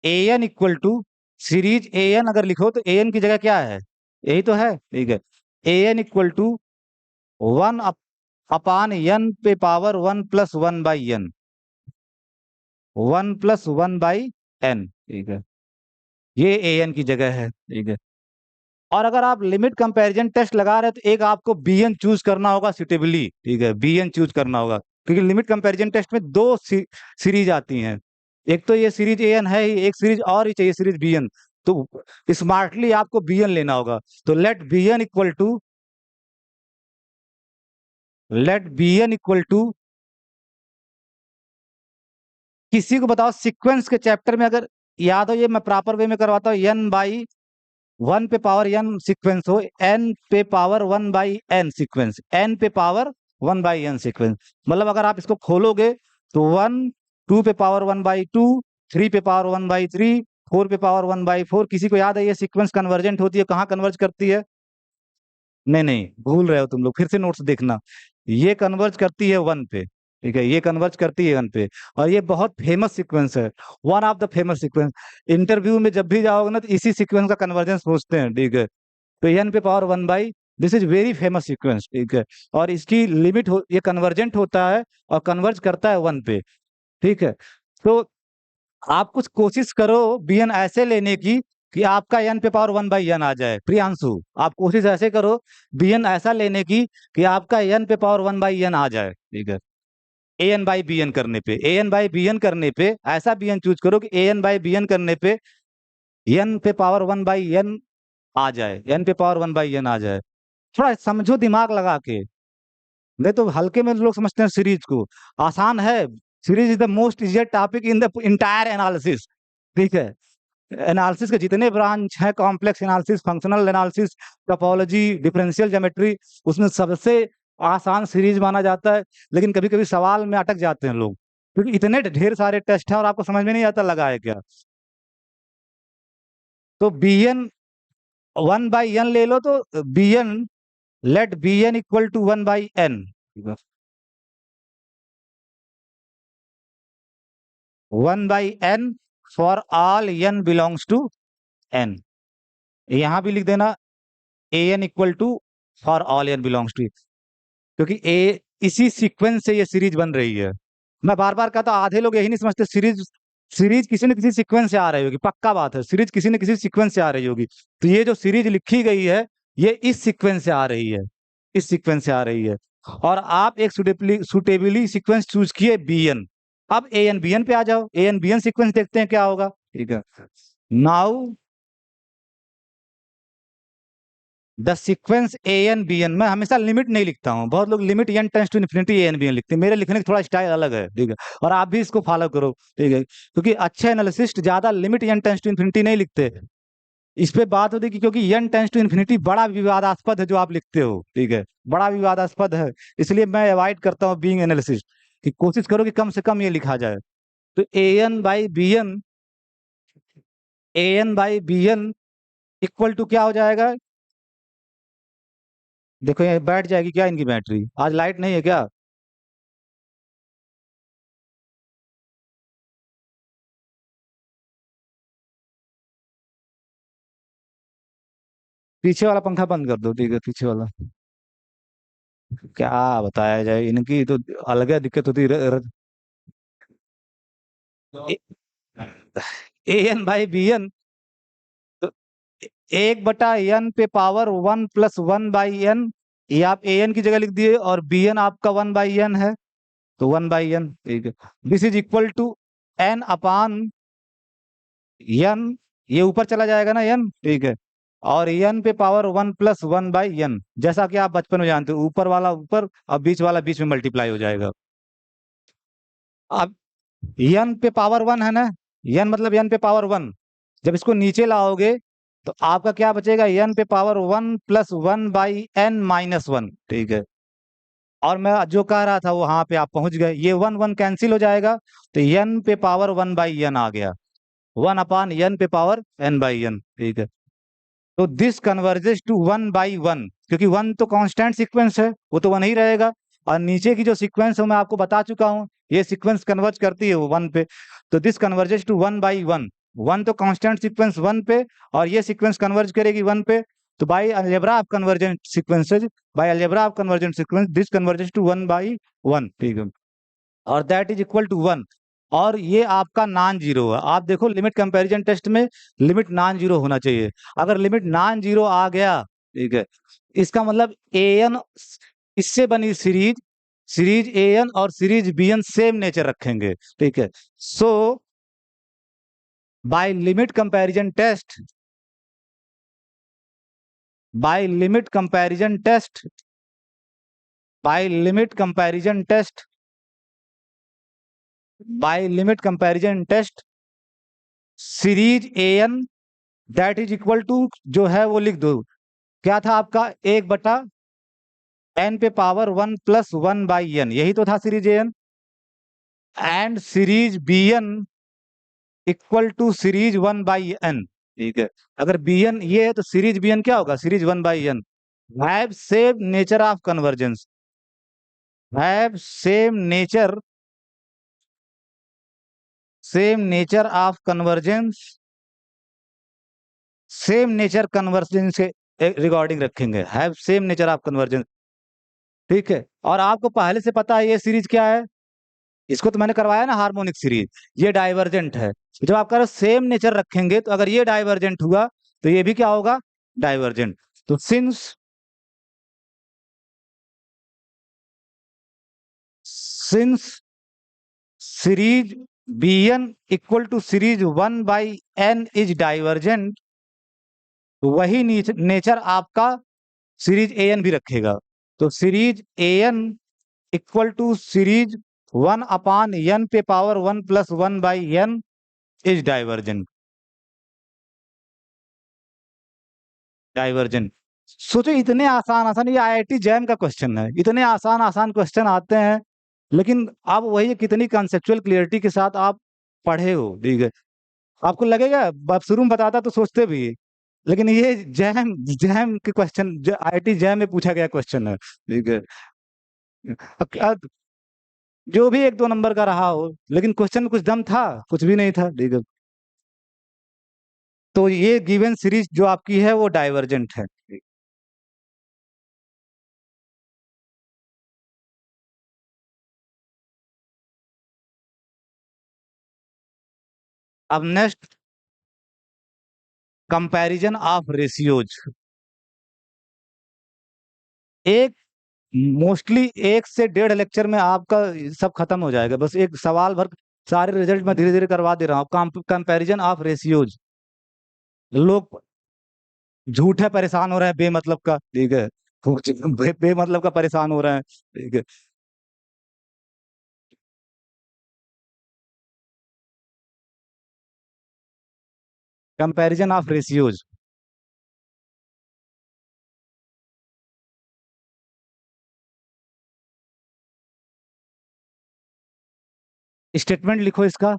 a n equal to, series a n अगर लिखो तो ए एन की जगह क्या है, यही तो है, ठीक है। A n equal to one upon n पे पावर 1+1/n, 1+1/n, ठीक है, ये ए एन की जगह है, ठीक है। और अगर आप लिमिट कंपैरिजन टेस्ट लगा रहे हैं तो एक आपको बी एन चूज करना होगा सुटेबली, ठीक है, बी एन चूज करना होगा, क्योंकि लिमिट कंपैरिजन टेस्ट में दो सीरीज आती हैं, एक तो ये सीरीज ए एन है ही, एक सीरीज और ही चाहिए, सीरीज बी एन। तो स्मार्टली आपको बी एन लेना होगा। तो let b n equal to किसी को बताओ सीक्वेंस के चैप्टर में, अगर याद हो, ये मैं प्रॉपर वे में करवाता हूँ, n/1 पे पावर n सीक्वेंस हो, n पे पावर 1/n सीक्वेंस, n पे पावर 1/n सीक्वेंस, मतलब अगर आप इसको खोलोगे तो 1, 2 पे पावर 1/2, 3 पे पावर 1/3, 4 पे पावर 1/4। किसी को याद है ये सीक्वेंस कन्वर्जेंट होती है, कहाँ कन्वर्ज करती है? नहीं नहीं, भूल रहे हो तुम लोग, फिर से नोट्स देखना। ये कन्वर्ज करती है 1 पे, ठीक है, ये कन्वर्ज करती है 1 पे। और ये बहुत फेमस सीक्वेंस है, one of the famous sequence. Interview में जब भी जाओगे ना तो इसी सीक्वेंस का कन्वर्जेंस पूछते हैं, ठीक है। तो n पे power 1/, this is very famous sequence, ठीक है। और इसकी लिमिट ये कन्वर्जेंट होता है और कन्वर्ज करता है 1 पे, ठीक है। तो आप कुछ कोशिश करो bn ऐसे लेने की कि आपका n पे पावर 1/n आ जाए, प्रियांशु। आप कोशिश ऐसे करो bn ऐसा लेने की कि आपका n पे पावर 1/n आ जाए, ठीक है। an/bn करने पे, an/bn करने पे ऐसा bn चूज करो कि an/bn करने पे n पे पावर 1/n आ जाए, n पे पावर 1/n आ जाए। थोड़ा समझो दिमाग लगा के, नहीं तो हल्के में लोग समझते हैं सीरीज को, आसान है। Series is the most easier topic in the entire analysis, ठीक है। एनालिसिस के जितने ब्रांच हैं, complex analysis, functional analysis, topology, differential geometry, उसमें सबसे आसान सीरीज माना जाता है। लेकिन कभी कभी सवाल में अटक जाते हैं लोग, क्योंकि इतने ढेर सारे टेस्ट हैं और आपको समझ में नहीं आता लगा है क्या। तो बी एन 1/n ले लो, तो let bn equal to 1/n, 1/n for all n belongs to n। यहां भी लिख देना an equal to for all n belongs to, क्योंकि ए इसी सीक्वेंस से ये सीरीज बन रही है। मैं बार बार कहता हूं, आधे लोग यही नहीं समझते, सीरीज सीरीज किसी न किसी सीक्वेंस से आ रही होगी, पक्का बात है, सीरीज किसी न किसी सीक्वेंस से आ रही होगी। तो ये जो सीरीज लिखी गई है, ये इस सीक्वेंस से आ रही है, इस सीक्वेंस से आ रही है। और आप एक सुटेबली सीक्वेंस चूज किए bn। अब an bn पे आ जाओ, an bn सीक्वेंस देखते हैं क्या होगा, ठीक है। Now the sequence a n b n, मैं हमेशा लिमिट नहीं लिखता हूँ, बहुत लोग limit n tends to infinity a n b n लिखते हैं, मेरे लिखने का थोड़ा स्टाइल अलग है, ठीक है। और आप भी इसको फॉलो करो, ठीक है, क्योंकि अच्छे एनालिसिस्ट ज्यादा limit n tends to infinity नहीं लिखते। इस पे बात होती है कि क्योंकि एन टेंस टू इन्फिनिटी बड़ा विवादास्पद है जो आप लिखते हो, ठीक है, बड़ा विवादास्पद है, इसलिए मैं अवॉइड करता हूँ बीइंग एनालिसिस्ट, कि कोशिश करो कि कम से कम ये लिखा जाए। तो a n by b n equal to क्या हो जाएगा? देखो ये बैठ जाएगी क्या इनकी बैटरी, आज लाइट नहीं है क्या? पीछे वाला पंखा बंद कर दो, ठीक है, पीछे वाला। क्या बताया जाए, इनकी तो अलग दिक्कत होती है। A n by b n, तो 1/n पे पावर 1+1/n, ये आप ए एन की जगह लिख दिए, और बी एन आपका 1/n है, तो 1/n, ठीक है। This is equal to n upon n, ये ऊपर चला जाएगा ना एन, ठीक है, और एन पे पावर 1+1/n, जैसा कि आप बचपन में जानते हो, ऊपर वाला ऊपर और बीच वाला बीच में मल्टीप्लाई हो जाएगा। अब एन पे पावर 1 है ना, एन मतलब एन पे पावर 1, जब इसको नीचे लाओगे तो आपका क्या बचेगा, एन पे पावर 1+1/n-1, ठीक है। और मैं जो कह रहा था वहां पे आप पहुंच गए, ये 1 1 कैंसिल हो जाएगा, तो एन पे पावर 1/n आ गया, 1/n पे पावर n/n, ठीक है। तो दिस कन्वर्जेस टू 1/1, क्योंकि 1 तो कांस्टेंट सीक्वेंस है, वो तो 1 ही रहेगा, और नीचे की जो सीक्वेंस है मैं आपको बता चुका हूँ, ये सीक्वेंस कन्वर्ज करती है वो 1 पे, तो दिस कन्वर्जेस टू 1/1, 1 तो कांस्टेंट सीक्वेंस 1 पे, और ये सीक्वेंस कन्वर्ज करेगी 1 पे, तो by algebra of convergent sequences, by algebra of convergent sequence this converges to 1/1, ठीक है, और दैट इज इक्वल टू 1, और ये आपका नॉन जीरो है। आप देखो लिमिट कंपैरिजन टेस्ट में लिमिट नॉन जीरो होना चाहिए, अगर लिमिट नॉन जीरो आ गया, ठीक है, इसका मतलब एन, इससे बनी सीरीज, सीरीज एन और सीरीज बीएन सेम नेचर रखेंगे, ठीक है। So by limit comparison test, by limit comparison test, by limit comparison test, by limit comparison test, series n that is equal to, जो है वो लिख दो, क्या था आपका, 1/n पे पावर 1+1/n, यही तो था series n, and series bn equal to series 1/n, ठीक है। अगर bn ये है तो सीरीज bn क्या होगा, series 1/n, have same nature of convergence, have same nature, same nature of convergence, same nature convergence के रिगार्डिंग रखेंगे, have same nature of convergence, ठीक है। और आपको पहले से पता है ये सीरीज क्या है, इसको तो मैंने करवाया ना, हार्मोनिक सीरीज, ये डाइवर्जेंट है। जब आप कह रहे हो सेम नेचर रखेंगे, तो अगर ये डाइवर्जेंट हुआ तो ये भी क्या होगा, डाइवर्जेंट। तो since series bn equal to series 1/n is divergent, वही नेचर आपका सीरीज an भी रखेगा। तो series an equal to series 1/n पे power 1+1/n is divergent, divergent. सोचो इतने आसान आसान, ये आईआईटी जैम का क्वेश्चन है, इतने आसान आसान क्वेश्चन आते हैं, लेकिन आप वही है, कितनी कंसेप्चुअल क्लियरिटी के साथ आप पढ़े हो, ठीक है। आपको लगेगा आप शुरू में बताता तो सोचते भी, लेकिन ये जैम जैम के क्वेश्चन, जो आईआईटी जैम में पूछा गया क्वेश्चन है, ठीक है। जो भी 1 2 नंबर का रहा हो, लेकिन क्वेश्चन में कुछ दम था, कुछ भी नहीं था, ठीक है। तो ये गिवन सीरीज जो आपकी है वो डाइवर्जेंट है। अब नेक्स्ट, कंपैरिजन ऑफ रेशियोज, एक मोस्टली 1 से 1.5 लेक्चर में आपका सब खत्म हो जाएगा, बस एक सवाल भर, सारे रिजल्ट मैं धीरे धीरे करवा दे रहा हूँ। कंपैरिजन ऑफ रेशियोज, लोग झूठे परेशान हो रहे हैं बेमतलब का, ठीक है, बेमतलब का परेशान हो रहे हैं, ठीक है। कंपैरिजन ऑफ रेशियोज, स्टेटमेंट लिखो इसका,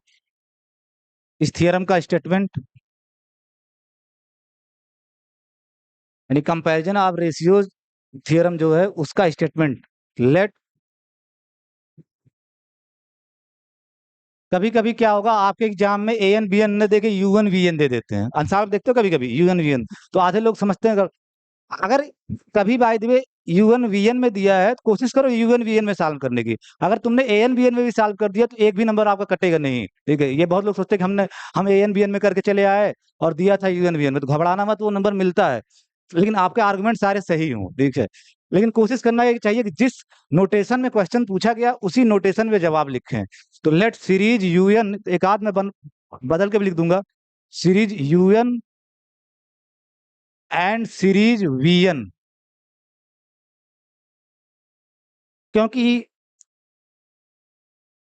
इस थियरम का स्टेटमेंट, यानी कंपैरिजन ऑफ रेशियोज थियरम जो है उसका स्टेटमेंट। लेट, कभी कभी क्या होगा आपके एग्जाम में ए एन बी एन न देके यू एन वी एन दे देते हैं, आंसर आप देखते हो कभी कभी यू एन वी एन, तो आधे लोग समझते हैं, अगर कभी by the way u n v n में दिया है तो कोशिश करो यूएन वीएन में सॉल्व करने की, अगर तुमने एएन बीएन में भी सॉल्व कर दिया तो एक भी नंबर आपका कटेगा नहीं, ठीक है। ये बहुत लोग सोचते हैं कि हम एएन बीएन में करके चले आए और दिया था यूएन वीएन में, तो घबराना मत, वो नंबर मिलता है, लेकिन आपके आर्गुमेंट सारे सही हों, ठीक है। लेकिन कोशिश करना ये चाहिए कि जिस नोटेशन में क्वेश्चन पूछा गया उसी नोटेशन में जवाब लिखें। तो लेट सीरीज यूएन, एक आध में बदल के भी लिख दूंगा, series u n and series v n, क्योंकि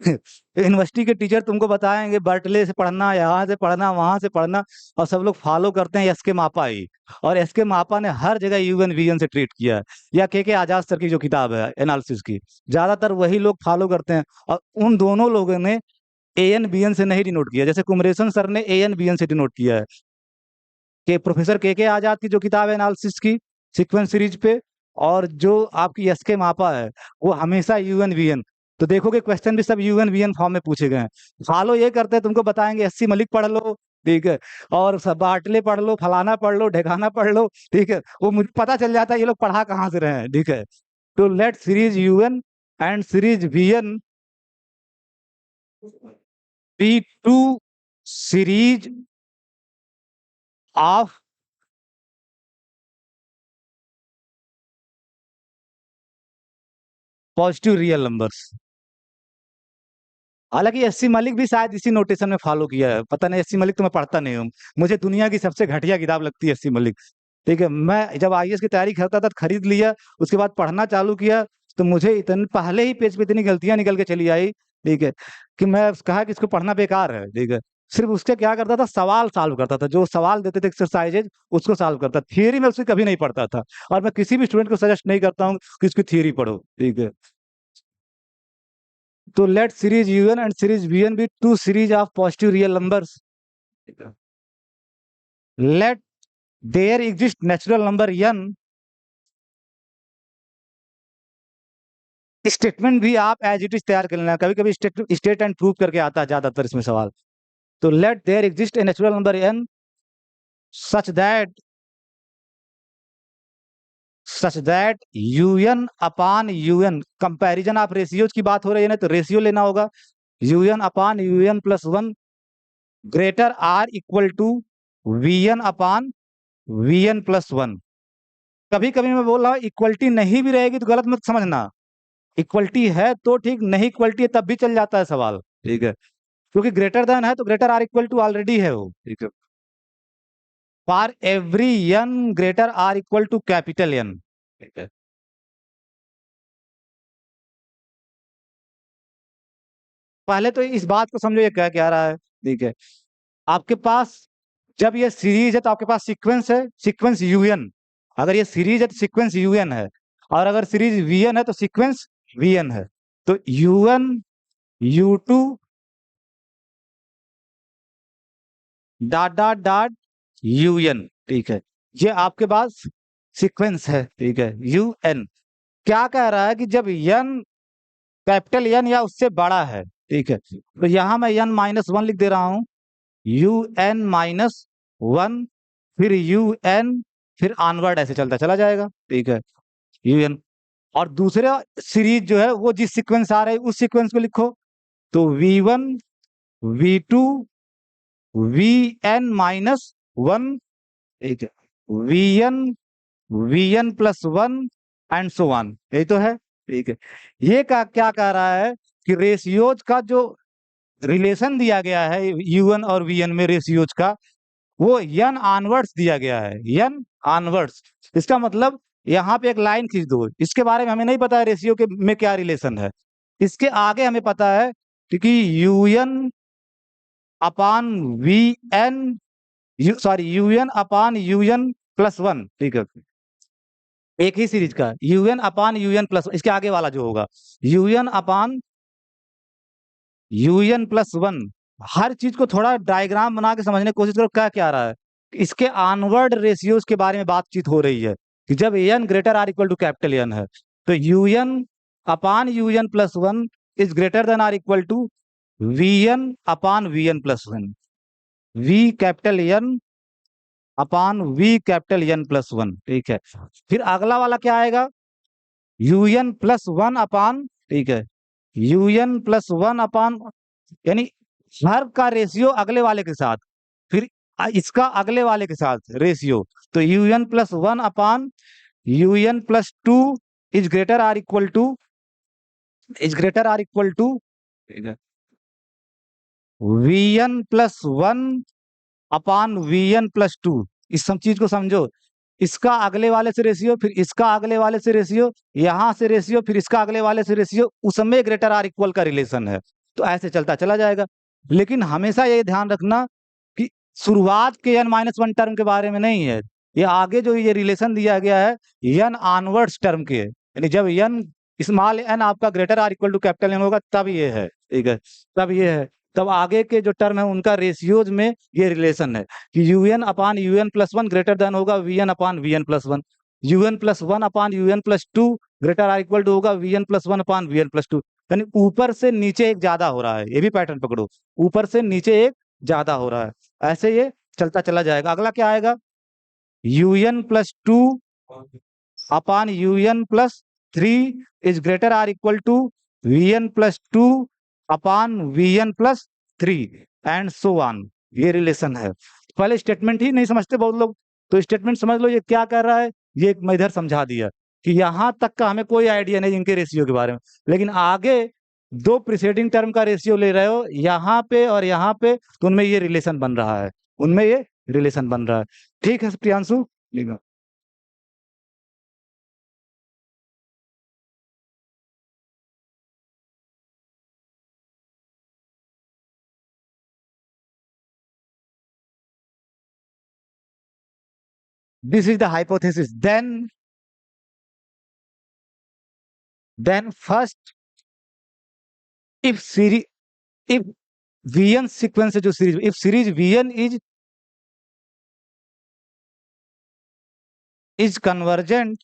यूनिवर्सिटी के टीचर तुमको बताएंगे बर्टले से पढ़ना, यहाँ से पढ़ना, वहां से पढ़ना, और सब लोग फॉलो करते हैं एस के मापा ही। और एस के मापा ने हर जगह यूएन वीएन से ट्रीट किया है, या के आजाद सर की जो किताब है एनालिसिस की, ज्यादातर वही लोग फॉलो करते हैं। और उन दोनों लोगों ने ए एन बी एन से नहीं डिनोट किया, जैसे कुमरेशन सर ने ए एन बी एन से डिनोट किया है, कि प्रोफेसर के आजाद की जो किताब है एनालिसिस की सीक्वेंस सीरीज पे, और जो आपकी एस के मापा है वो हमेशा यूएन वीएन। तो देखोगे क्वेश्चन भी सब यूएन वीएन फॉर्म में पूछे गए हैं। फॉलो ये करते हैं, तुमको बताएंगे एससी मलिक पढ़ लो, ठीक है, और सब बाटले पढ़ लो, फलाना पढ़ लो, ढेकाना पढ़ लो, ठीक है, वो मुझे पता चल जाता है ये लोग पढ़ा कहाँ से रहे हैं, ठीक है। तो let series u n and series v n be two series of positive real numbers. हालांकि एससी मलिक भी शायद इसी नोटेशन में फॉलो किया है, पता नहीं, एससी मलिक तो मैं पढ़ता नहीं हूँ, मुझे दुनिया की सबसे घटिया किताब लगती है एससी मलिक, ठीक है। मैं जब आईएएस की तैयारी करता था खरीद लिया, उसके बाद पढ़ना चालू किया, तो मुझे इतने पहले ही पेज पे इतनी गलतियां निकल के चली आई, ठीक है, कि मैं कहा कि इसको पढ़ना बेकार है, ठीक है। सिर्फ उसके क्या करता था, सवाल सॉल्व करता था, जो सवाल देते थे एक्सरसाइजेज उसको सॉल्व करता, थियरी में उसकी कभी नहीं पढ़ता था। और मैं किसी भी स्टूडेंट को सजेस्ट नहीं करता हूँ कि उसकी थियरी पढ़ो, ठीक है। तो let series u n and series v n be two series of positive real numbers. Let there exist natural number n. Statement भी आप एज इट इज तैयार कर लेना, कभी कभी स्टेट एंड प्रूव करके आता है ज्यादातर इसमें सवाल। तो let there exist a natural number n such that u n upon u n, comparison of ratios की बात हो रही है ना, तो रेशियो लेना होगा, u n upon u n plus one greater or equal to v n upon v n plus one. कभी कभी मैं बोल रहा हूँ इक्वलिटी नहीं भी रहेगी तो गलत मत समझना, इक्वलिटी है तो ठीक, नहीं इक्वलिटी है तब भी चल जाता है सवाल, ठीक है, क्योंकि ग्रेटर देन है तो greater or equal to already है वो, ठीक है। For every n greater or equal to capital N, ठीक है। पहले तो इस बात को समझो ये क्या रहा है, ठीक है। आपके पास जब ये सीरीज है तो आपके पास सीक्वेंस है, सीक्वेंस यूएन, अगर ये सीरीज है तो सीक्वेंस यूएन है, और अगर सीरीज वीएन है तो सीक्वेंस वीएन है। तो UN you to dot dot dot UN, ठीक है, ये आपके पास सीक्वेंस है, ठीक है। यूएन क्या कह रहा है कि जब एन कैपिटल एन या उससे बड़ा है, ठीक है, तो यहां मैं एन माइनस वन लिख दे रहा हूं, यू एन माइनस वन, फिर यू एन, फिर ऑनवर्ड ऐसे चलता चला जाएगा, ठीक है, यू एन। और दूसरा सीरीज जो है वो जिस सीक्वेंस आ रहा है उस सीक्वेंस को लिखो, तो v one v two we n minus one, ठीक है, v n v n plus one and so on, यही तो है, ठीक है। ये क्या कह रहा है कि रेशियोज का जो रिलेशन दिया गया है यूएन और वीएन में रेशियोज का, वो यन ऑनवर्ड्स दिया गया है, यन ऑनवर्ड्स। इसका मतलब यहाँ पे एक लाइन खींच दो, इसके बारे में हमें नहीं पता है रेशियो के में क्या रिलेशन है, इसके आगे हमें पता है क्योंकि यूएन अपान V N, sorry UN upon u n plus one, ठीक है, एक ही सीरीज का यूएन अपान यूएन प्लस, इसके आगे वाला जो होगा u n upon u n plus one. हर चीज को थोड़ा डायग्राम बना के समझने की कोशिश करो, क्या क्या रहा है। इसके ऑनवर्ड रेशियोज के बारे में बातचीत हो रही है कि जब n greater or equal to capital N है, तो UN upon u n plus one is greater than or equal to v n upon v n plus one, v capital N upon we capital N plus one, ठीक है। फिर अगला वाला क्या आएगा, UN plus one अपान, ठीक है, यूएन प्लस वन अपान, यानी हर का रेशियो अगले वाले के साथ, फिर इसका अगले वाले के साथ रेशियो, तो u n plus one upon u n plus two is greater or equal to, is greater or equal to v n plus one upon Vn plus 2। इस सब चीज को समझो। इसका अगले वाले से रेशियो, फिर इसका अगले वाले से रेशियो, यहां से रेशियो, फिर इसका अगले वाले से रेशियो, उसमें ग्रेटर आर इक्वल का रिलेशन है। तो ऐसे चलता चला जाएगा। लेकिन हमेशा ये ध्यान रखना कि शुरुआत के n-1 टर्म के बारे में नहीं है। ये आगे जो ये रिलेशन दिया गया है n ऑनवर्ड्स टर्म के, यानी जब n स्मॉल n आपका greater or equal to capital N होगा तब ये है, ठीक है, तब ये है। तब आगे के जो टर्म है उनका रेशियोज में ये रिलेशन है कि un upon un plus 1 greater than होगा vn upon vn plus 1, un plus 1 upon un plus 2 greater or equal to होगा vn plus 1 upon vn plus 2। यानी ऊपर से नीचे एक ज्यादा हो रहा है, ये भी पैटर्न पकड़ो, ऊपर से नीचे एक ज्यादा हो रहा है। ऐसे ये चलता चला जाएगा। अगला क्या आएगा, un plus 2 upon un plus 3 is greater or equal to vn plus 2 upon vn plus 3 and so on. ये रिलेशन है। पहले स्टेटमेंट ही नहीं समझते बहुत लोग, तो स्टेटमेंट समझ लो ये क्या कर रहा है। ये मैं इधर समझा दिया कि यहां तक का हमें कोई आइडिया नहीं इनके रेशियो के बारे में, लेकिन आगे दो प्रीसीडिंग टर्म का रेशियो ले रहे हो यहाँ पे और यहाँ पे, तो उनमें ये रिलेशन बन रहा है, उनमें ये रिलेशन बन रहा है। ठीक है प्रियांशु, ठीक है। This is the hypothesis. Then first, if series, if Vn sequence है जो series, if series Vn is convergent,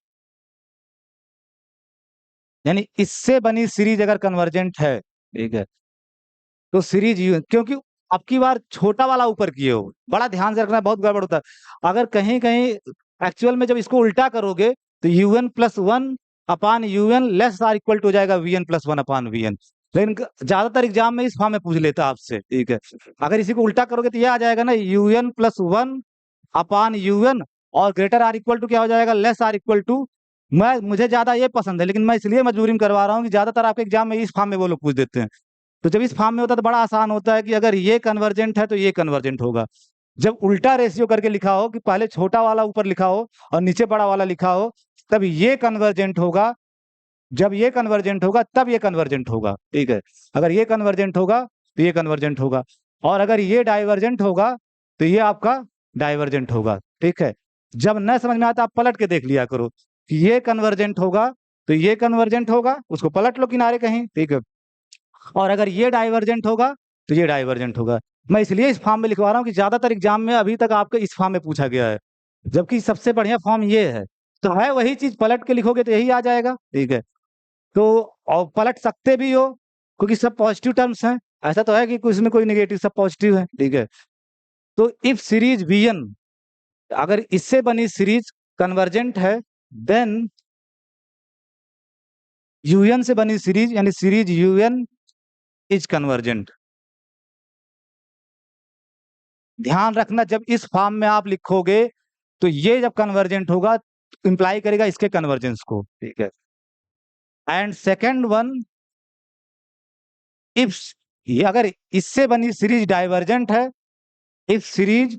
यानी इससे बनी सीरीज अगर कन्वर्जेंट है, ठीक है, तो सीरीज यू, क्योंकि अब की बार छोटा वाला ऊपर किए हो, बड़ा ध्यान से रखना, बहुत गड़बड़ होता है। अगर कहीं कहीं एक्चुअल में जब इसको उल्टा करोगे तो un plus 1 upon un less or equal to हो जाएगा vn प्लस 1 अपान vn। लेकिन ज्यादातर एग्जाम में इस फॉर्म में पूछ लेता आपसे, ठीक है। अगर इसी को उल्टा करोगे तो ये आ जाएगा ना un प्लस 1 अपान un, और ग्रेटर आर इक्वल टू क्या हो जाएगा, लेस आर इक्वल टू। मैं मुझे ज्यादा ये पसंद है, लेकिन मैं इसलिए मजबूरी में करवा रहा हूँ कि ज्यादातर आपके एग्जाम में इस फॉर्म में वो लोग पूछ देते हैं। तो जब इस फॉर्म में होता है तो बड़ा आसान होता है कि अगर ये कन्वर्जेंट है तो ये कन्वर्जेंट होगा। जब उल्टा रेशियो करके लिखा हो कि पहले छोटा वाला ऊपर लिखा हो और नीचे बड़ा वाला लिखा हो, तब ये कन्वर्जेंट होगा। जब ये कन्वर्जेंट होगा तब ये कन्वर्जेंट होगा, ठीक है। अगर ये कन्वर्जेंट होगा तो ये कन्वर्जेंट होगा, और अगर ये डाइवर्जेंट होगा तो ये आपका डाइवर्जेंट होगा, ठीक है। जब न समझ में आता आप पलट के देख लिया करो कि ये कन्वर्जेंट होगा तो ये कन्वर्जेंट होगा, उसको पलट लो किनारे कहीं, ठीक है। और अगर ये डाइवर्जेंट होगा तो ये डाइवर्जेंट होगा। मैं इसलिए इस फॉर्म में लिखवा रहा हूँ कि ज्यादातर एग्जाम में अभी तक आपके इस फॉर्म में पूछा गया है, जबकि सबसे बढ़िया फॉर्म ये है। तो है वही चीज, पलट के लिखोगे तो यही आ जाएगा, ठीक है। तो और पलट सकते भी हो क्योंकि सब पॉजिटिव टर्म्स हैं, ऐसा तो है कि कुछ में कोई नेगेटिव, सब पॉजिटिव है, ठीक है। तो इफ सीरीज Vn, अगर इससे बनी सीरीज कन्वर्जेंट है, देन Un से बनी सीरीज यानी सीरीज Un इज कन्वर्जेंट। ध्यान रखना जब इस फॉर्म में आप लिखोगे तो ये जब कन्वर्जेंट होगा इंप्लाई करेगा इसके कन्वर्जेंस को, ठीक है। एंड सेकेंड वन, इफ ये अगर इससे बनी सीरीज डाइवर्जेंट है, if series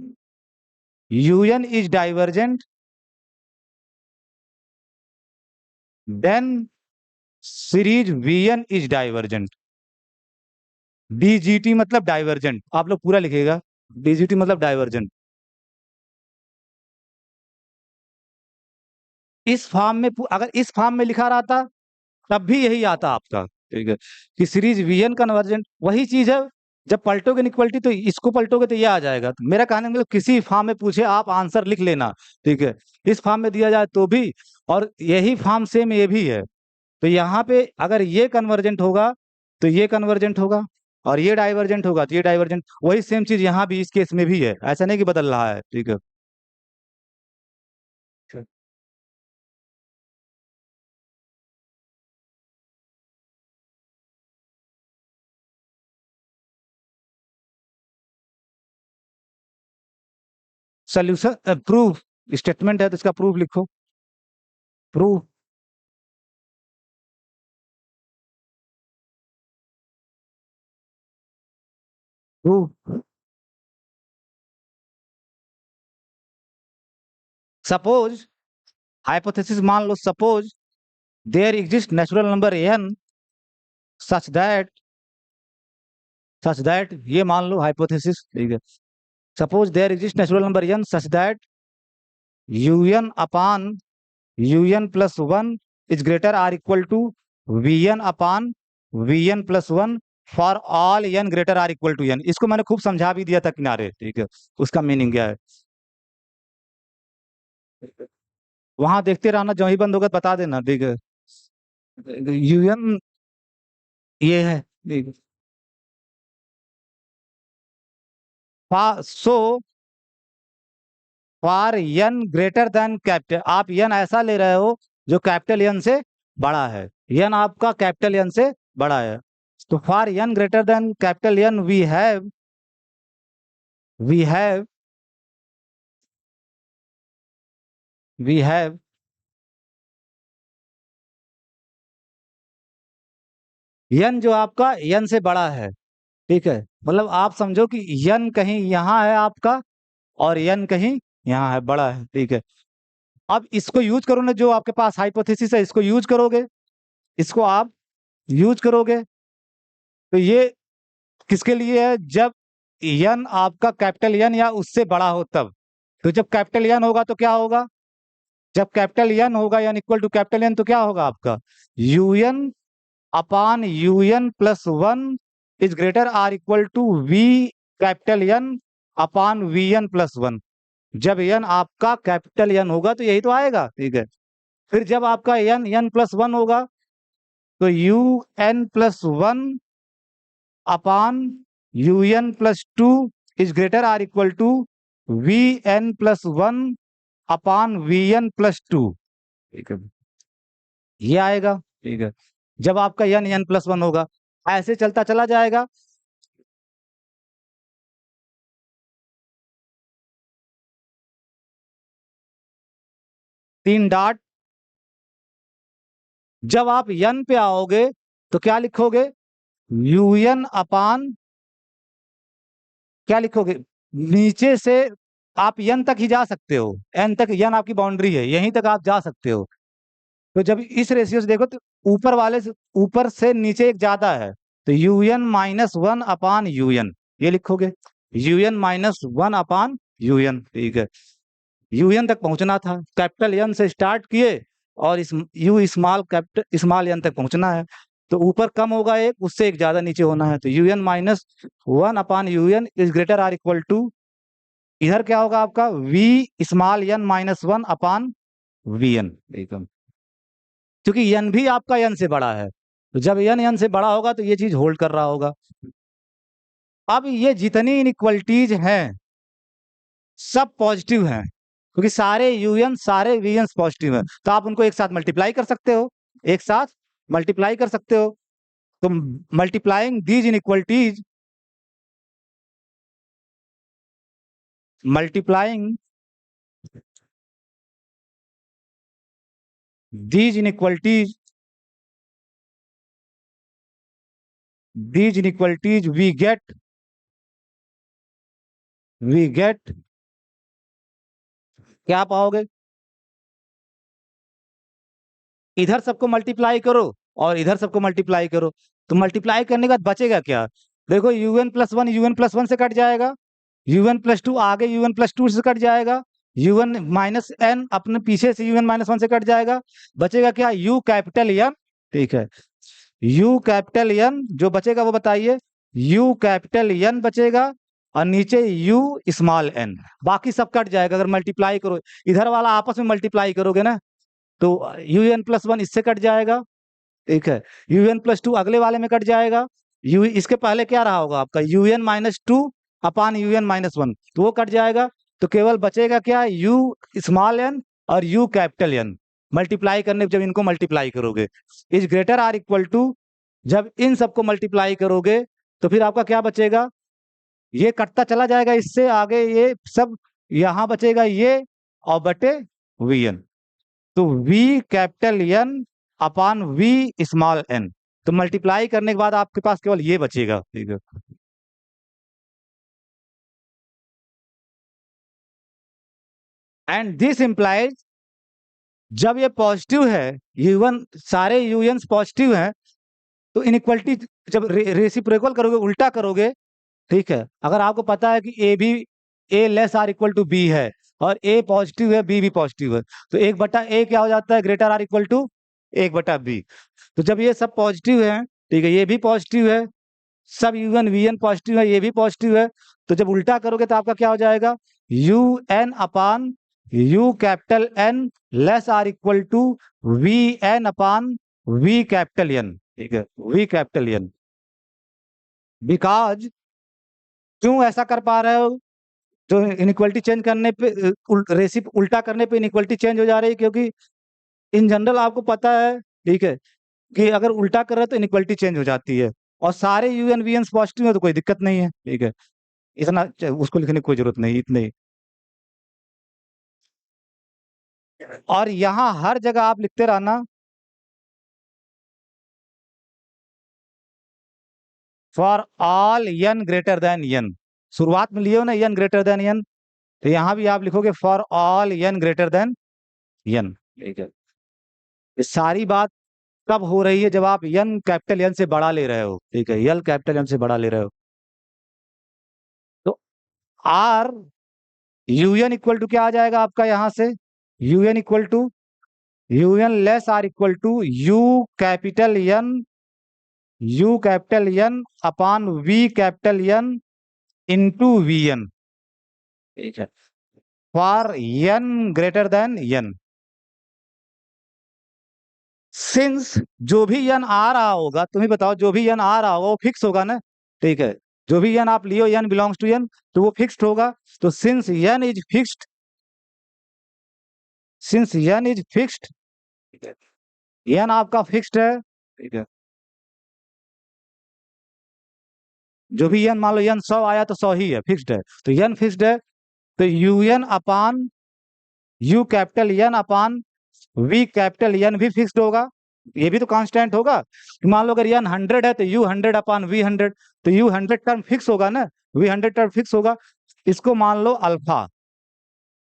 un is divergent, then series vn is divergent. DGT मतलब डाइवर्जेंट, आप लोग पूरा लिखेगा, डीजीटी मतलब डाइवर्जेंट। इस फॉर्म में अगर इस फॉर्म में लिखा रहता तब भी यही आता आपका, ठीक है, कि सीरीज Vn कन्वर्जेंट। वही चीज है, जब पलटोगे इक्वलिटी तो इसको पलटोगे तो ये आ जाएगा। तो मेरा कहने का मतलब किसी फॉर्म में पूछे आप आंसर लिख लेना, ठीक है। इस फॉर्म में दिया जाए तो भी, और यही फॉर्म सेम ये भी है। तो यहाँ पे अगर ये कन्वर्जेंट होगा तो ये कन्वर्जेंट होगा, और ये डाइवर्जेंट होगा तो ये डाइवर्जेंट। वही सेम चीज यहाँ भी इस केस में भी है, ऐसा नहीं कि बदल रहा है, ठीक है। सोल्यूशन प्रूफ, स्टेटमेंट है तो इसका प्रूफ लिखो, प्रूफ। प्रूफ सपोज हाइपोथेसिस मान लो, suppose there exist natural number n such that ये मान लो हाइपोथेसिस, ठीक है। Suppose there exist natural number n such that un upon un plus one is greater or equal to vn upon vn plus one for all n greater or equal to n। इसको मैंने खूब समझा भी दिया था किनारे, ठीक है, उसका मीनिंग क्या है। वहां देखते रहना, जो ही बंद होगा तो बता देना, ठीक है। un ये है, ठीक है। So for n greater than capital, आप n ऐसा ले रहे हो जो कैपिटल n से बड़ा है, n आपका कैपिटल n से बड़ा है। तो for n greater than capital n we have we have n जो आपका n से बड़ा है, ठीक है। मतलब आप समझो कि n कहीं यहाँ है आपका और n कहीं यहाँ है, बड़ा है, ठीक है। अब इसको यूज करो ना, जो आपके पास हाइपोथेसिस है इसको यूज करोगे, इसको आप यूज करोगे तो ये किसके लिए है, जब n आपका कैपिटल n या उससे बड़ा हो तब। तो जब कैपिटल n होगा तो क्या होगा, जब कैपिटल n होगा n equal to capital n, तो क्या होगा आपका un upon un plus one is greater or equal to v capital n upon vn plus one. जब n आपका कैपिटल n होगा तो यही तो आएगा, ठीक है। फिर जब आपका n प्लस वन होगा तो un plus one upon un plus two is greater or equal to vn plus one upon vn plus two, ठीक है। ये आएगा, ठीक है, जब आपका n प्लस वन होगा। ऐसे चलता चला जाएगा। तीन डॉट, जब आप n पे आओगे तो क्या लिखोगे, un अपान, क्या लिखोगे, नीचे से आप n तक ही जा सकते हो, n तक n आपकी बाउंड्री है, यहीं तक आप जा सकते हो। तो जब इस रेशियो से देखो तो ऊपर वाले से, ऊपर से नीचे एक ज्यादा है, तो un minus one upon un ये लिखोगे, un minus one upon un, ठीक है। un तक पहुंचना था, कैपिटल n से स्टार्ट किए और इस u small capital small n तक पहुंचना है। तो ऊपर कम होगा एक, उससे एक ज्यादा नीचे होना है, तो un minus one upon un is greater or equal to, इधर क्या होगा आपका v small n minus one upon vn, एकदम, क्योंकि n भी आपका n से बड़ा है। तो जब n से बड़ा होगा तो ये चीज होल्ड कर रहा होगा। अब ये जितनी इनइक्वलिटीज हैं सब पॉजिटिव हैं, क्योंकि सारे un सारे vn पॉजिटिव हैं, तो आप उनको एक साथ मल्टीप्लाई कर सकते हो, एक साथ मल्टीप्लाई कर सकते हो। तो multiplying these inequalities, multiplying these inequalities we get क्या पाओगे, इधर सबको मल्टीप्लाई करो और इधर सबको मल्टीप्लाई करो, तो मल्टीप्लाई करने के बाद बचेगा क्या, देखो un प्लस वन से कट जाएगा, un प्लस टू आगे un प्लस टू से कट जाएगा, un माइनस n अपने पीछे से un माइनस वन से कट जाएगा, बचेगा क्या u कैपिटल n, ठीक है। u कैपिटल n जो बचेगा वो बताइए, u कैपिटल n बचेगा और नीचे u स्मॉल n, बाकी सब कट जाएगा। अगर मल्टीप्लाई करो, इधर वाला आपस में मल्टीप्लाई करोगे ना, तो un प्लस वन इससे कट जाएगा, ठीक है। un प्लस टू अगले वाले में कट जाएगा, इसके पहले क्या रहा होगा आपका un minus two upon un minus one, तो वो कट जाएगा। तो केवल बचेगा क्या, u स्मॉल n और u कैपिटल n। मल्टीप्लाई करने जब इनको मल्टीप्लाई करोगे is greater or equal to, जब इन सबको मल्टीप्लाई करोगे तो फिर आपका क्या बचेगा, ये कटता चला जाएगा, इससे आगे ये सब यहां बचेगा ये और बटे vn, तो v कैपिटल n अपान v स्मॉल n। तो मल्टीप्लाई करने के बाद आपके पास केवल ये बचेगा, ठीक है। एंड दिस इम्प्लाइज, जब ये पॉजिटिव है, यूवन सारे यूएन पॉजिटिव हैं, तो इनइक्वलिटी जब रेसिप्रोकल करोगे, उल्टा करोगे, ठीक है, अगर आपको पता है कि ए भी a less or equal to b है और ए पॉजिटिव है, बी भी पॉजिटिव है, तो 1/a क्या हो जाता है, greater or equal to 1/b। तो जब ये सब पॉजिटिव है, ठीक है, ये भी पॉजिटिव है, सब यूएन वीएन पॉजिटिव है, ये भी पॉजिटिव है, तो जब उल्टा करोगे तो आपका क्या हो जाएगा, U N upon U capital N less or equal to we N upon we capital N, ठीक है, वी कैपिटल एन। बिकॉज क्यों ऐसा कर पा रहे हो, तो इनइक्वलिटी चेंज करने पे रेसिप उल्टा करने पे इनइक्वलिटी चेंज हो जा रही है, क्योंकि इन जनरल आपको पता है, ठीक है, कि अगर उल्टा कर रहे हैं तो इनइक्वलिटी चेंज हो जाती है, और सारे यूएन वीएन पॉजिटिव है तो कोई दिक्कत नहीं है, ठीक है, इतना उसको लिखने की कोई जरूरत नहीं, इतने ही। और यहाँ हर जगह आप लिखते रहना for all N greater than N, शुरुआत में लिए हो ना एन ग्रेटर देन एन, तो यहाँ भी आप लिखोगे for all N greater than N, ठीक है। ये सारी बात कब हो रही है, जब आप एन कैपिटल एन से बड़ा ले रहे हो, ठीक है, एल कैपिटल एन से बड़ा ले रहे हो। तो आर यूएन इक्वल टू क्या आ जाएगा आपका यहाँ से, UN equal to UN less or equal to U capital N upon we capital N into V N, ठीक है, for N greater than N. Since जो भी एन आ रहा होगा, तुम्हें बताओ, जो भी एन आ रहा होगा वो फिक्स होगा ना, ठीक है, जो भी एन आप लियो एन बिलोंग्स टू एन, तो वो फिक्स्ड होगा। तो since N is fixed, since N is fixed, ठीक है, एन आपका फिक्स्ड है, ठीक है, जो भी एन मान लो एन 100 आया तो 100 ही है, फिक्स्ड है, तो एन फिक्स्ड है, तो UN upon U capital N upon we capital N भी फिक्स्ड होगा, ये भी तो कांस्टेंट होगा। मान लो अगर एन 100 है तो यू 100 अपान वी 100, तो यू 100 टर्म फिक्स होगा ना, वी 100 टर्म फिक्स होगा। इसको मान लो अल्फा,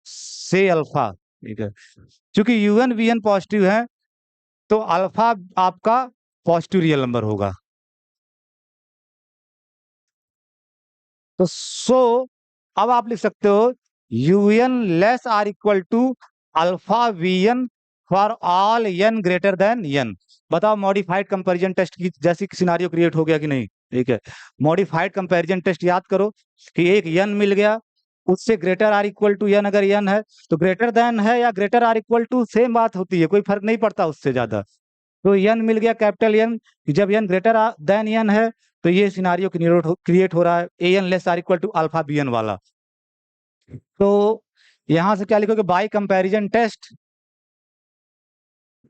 से अल्फा, ठीक है, क्योंकि यूएन वीएन पॉजिटिव है, तो अल्फा आपका पॉजिटिव रियल नंबर होगा। तो अब आप लिख सकते हो UN less or equal to alpha VN for all N greater than N. बताओ मॉडिफाइड कंपैरिजन टेस्ट की जैसी सिनारियो क्रिएट हो गया कि नहीं, ठीक है, मॉडिफाइड कंपैरिजन टेस्ट याद करो कि एक एन मिल गया, उससे greater or equal to N अगर एन है, तो ग्रेटर देन है या greater or equal to same बात होती है, कोई फर्क नहीं पड़ता उससे ज्यादा। तो एन मिल गया कैपिटल एन, जब एन ग्रेटर देन एन है, तो ये सिनारियो क्रिएट हो रहा है a n less or equal to alpha b n वाला। तो यहां से क्या लिखोगे, by comparison test,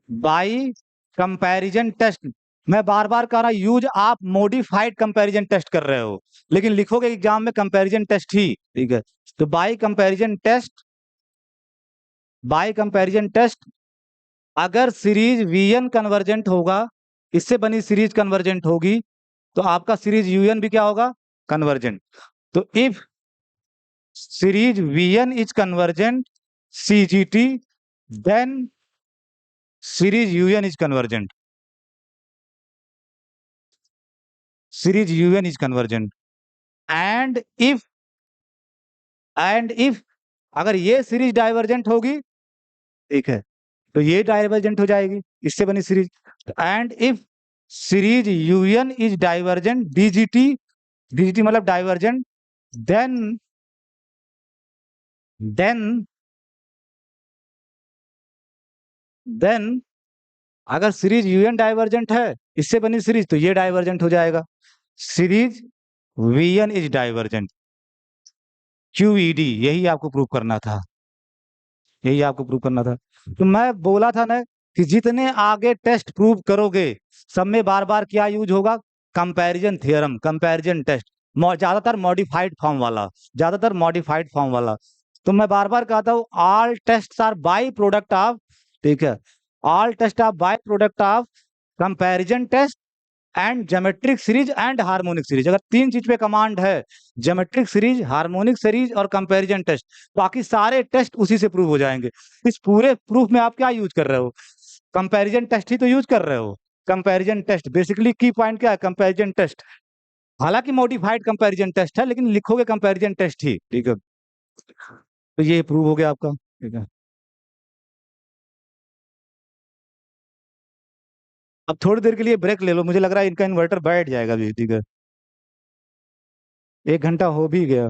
by comparison test. मैं बार बार कह रहा हूं यूज, आप मॉडिफाइड कंपैरिजन टेस्ट कर रहे हो, लेकिन लिखोगे एग्जाम में कंपैरिजन टेस्ट ही, ठीक है। तो by comparison test, by comparison test, अगर सीरीज वीएन कन्वर्जेंट होगा, इससे बनी सीरीज कन्वर्जेंट होगी, तो आपका सीरीज यूएन भी क्या होगा, कन्वर्जेंट। तो if series VN is convergent CGT, then series UN is convergent, series UN is convergent. And if, and if अगर ये सीरीज डाइवर्जेंट होगी, ठीक है, तो ये डाइवर्जेंट हो जाएगी, इससे बनी series. And if series UN is divergent DGT, DGT मतलब डाइवर्जेंट, देन देन देन अगर सीरीज यूएन डाइवर्जेंट है, इससे बनी सीरीज, तो ये डाइवर्जेंट हो जाएगा, series VN is divergent, QED, यही आपको प्रूव करना था, यही आपको प्रूव करना था। तो मैं बोला था ना कि जितने आगे टेस्ट प्रूव करोगे, सब में बार बार क्या यूज होगा, कंपैरिजन थ्योरम, कंपैरिजन टेस्ट, ज्यादातर मॉडिफाइड फॉर्म वाला, ज्यादातर मॉडिफाइड फॉर्म वाला। तो मैं बार बार कहता हूँ all test are by product of, ठीक है, all test are by product of comparison test and geometric series and harmonic series. अगर तीन चीज पे कमांड है, ज्योमेट्रिक सीरीज, हार्मोनिक सीरीज और कंपैरिजन टेस्ट, बाकी सारे टेस्ट उसी से प्रूव हो जाएंगे। इस पूरे प्रूफ में आप क्या यूज कर रहे हो? कंपैरिजन टेस्ट ही तो यूज कर रहे हो। कंपैरिजन टेस्ट बेसिकली की पॉइंट क्या है? कंपैरिजन टेस्ट, हालांकि मॉडिफाइड कंपैरिजन टेस्ट है, लेकिन लिखोगे कंपैरिजन टेस्ट ही, ठीक है। तो ये प्रूव हो गया आपका, ठीक है। अब थोड़ी देर के लिए ब्रेक ले लो, मुझे लग रहा है इनका इन्वर्टर बैठ जाएगा अभी, ठीक है। 1 घंटा हो भी गया।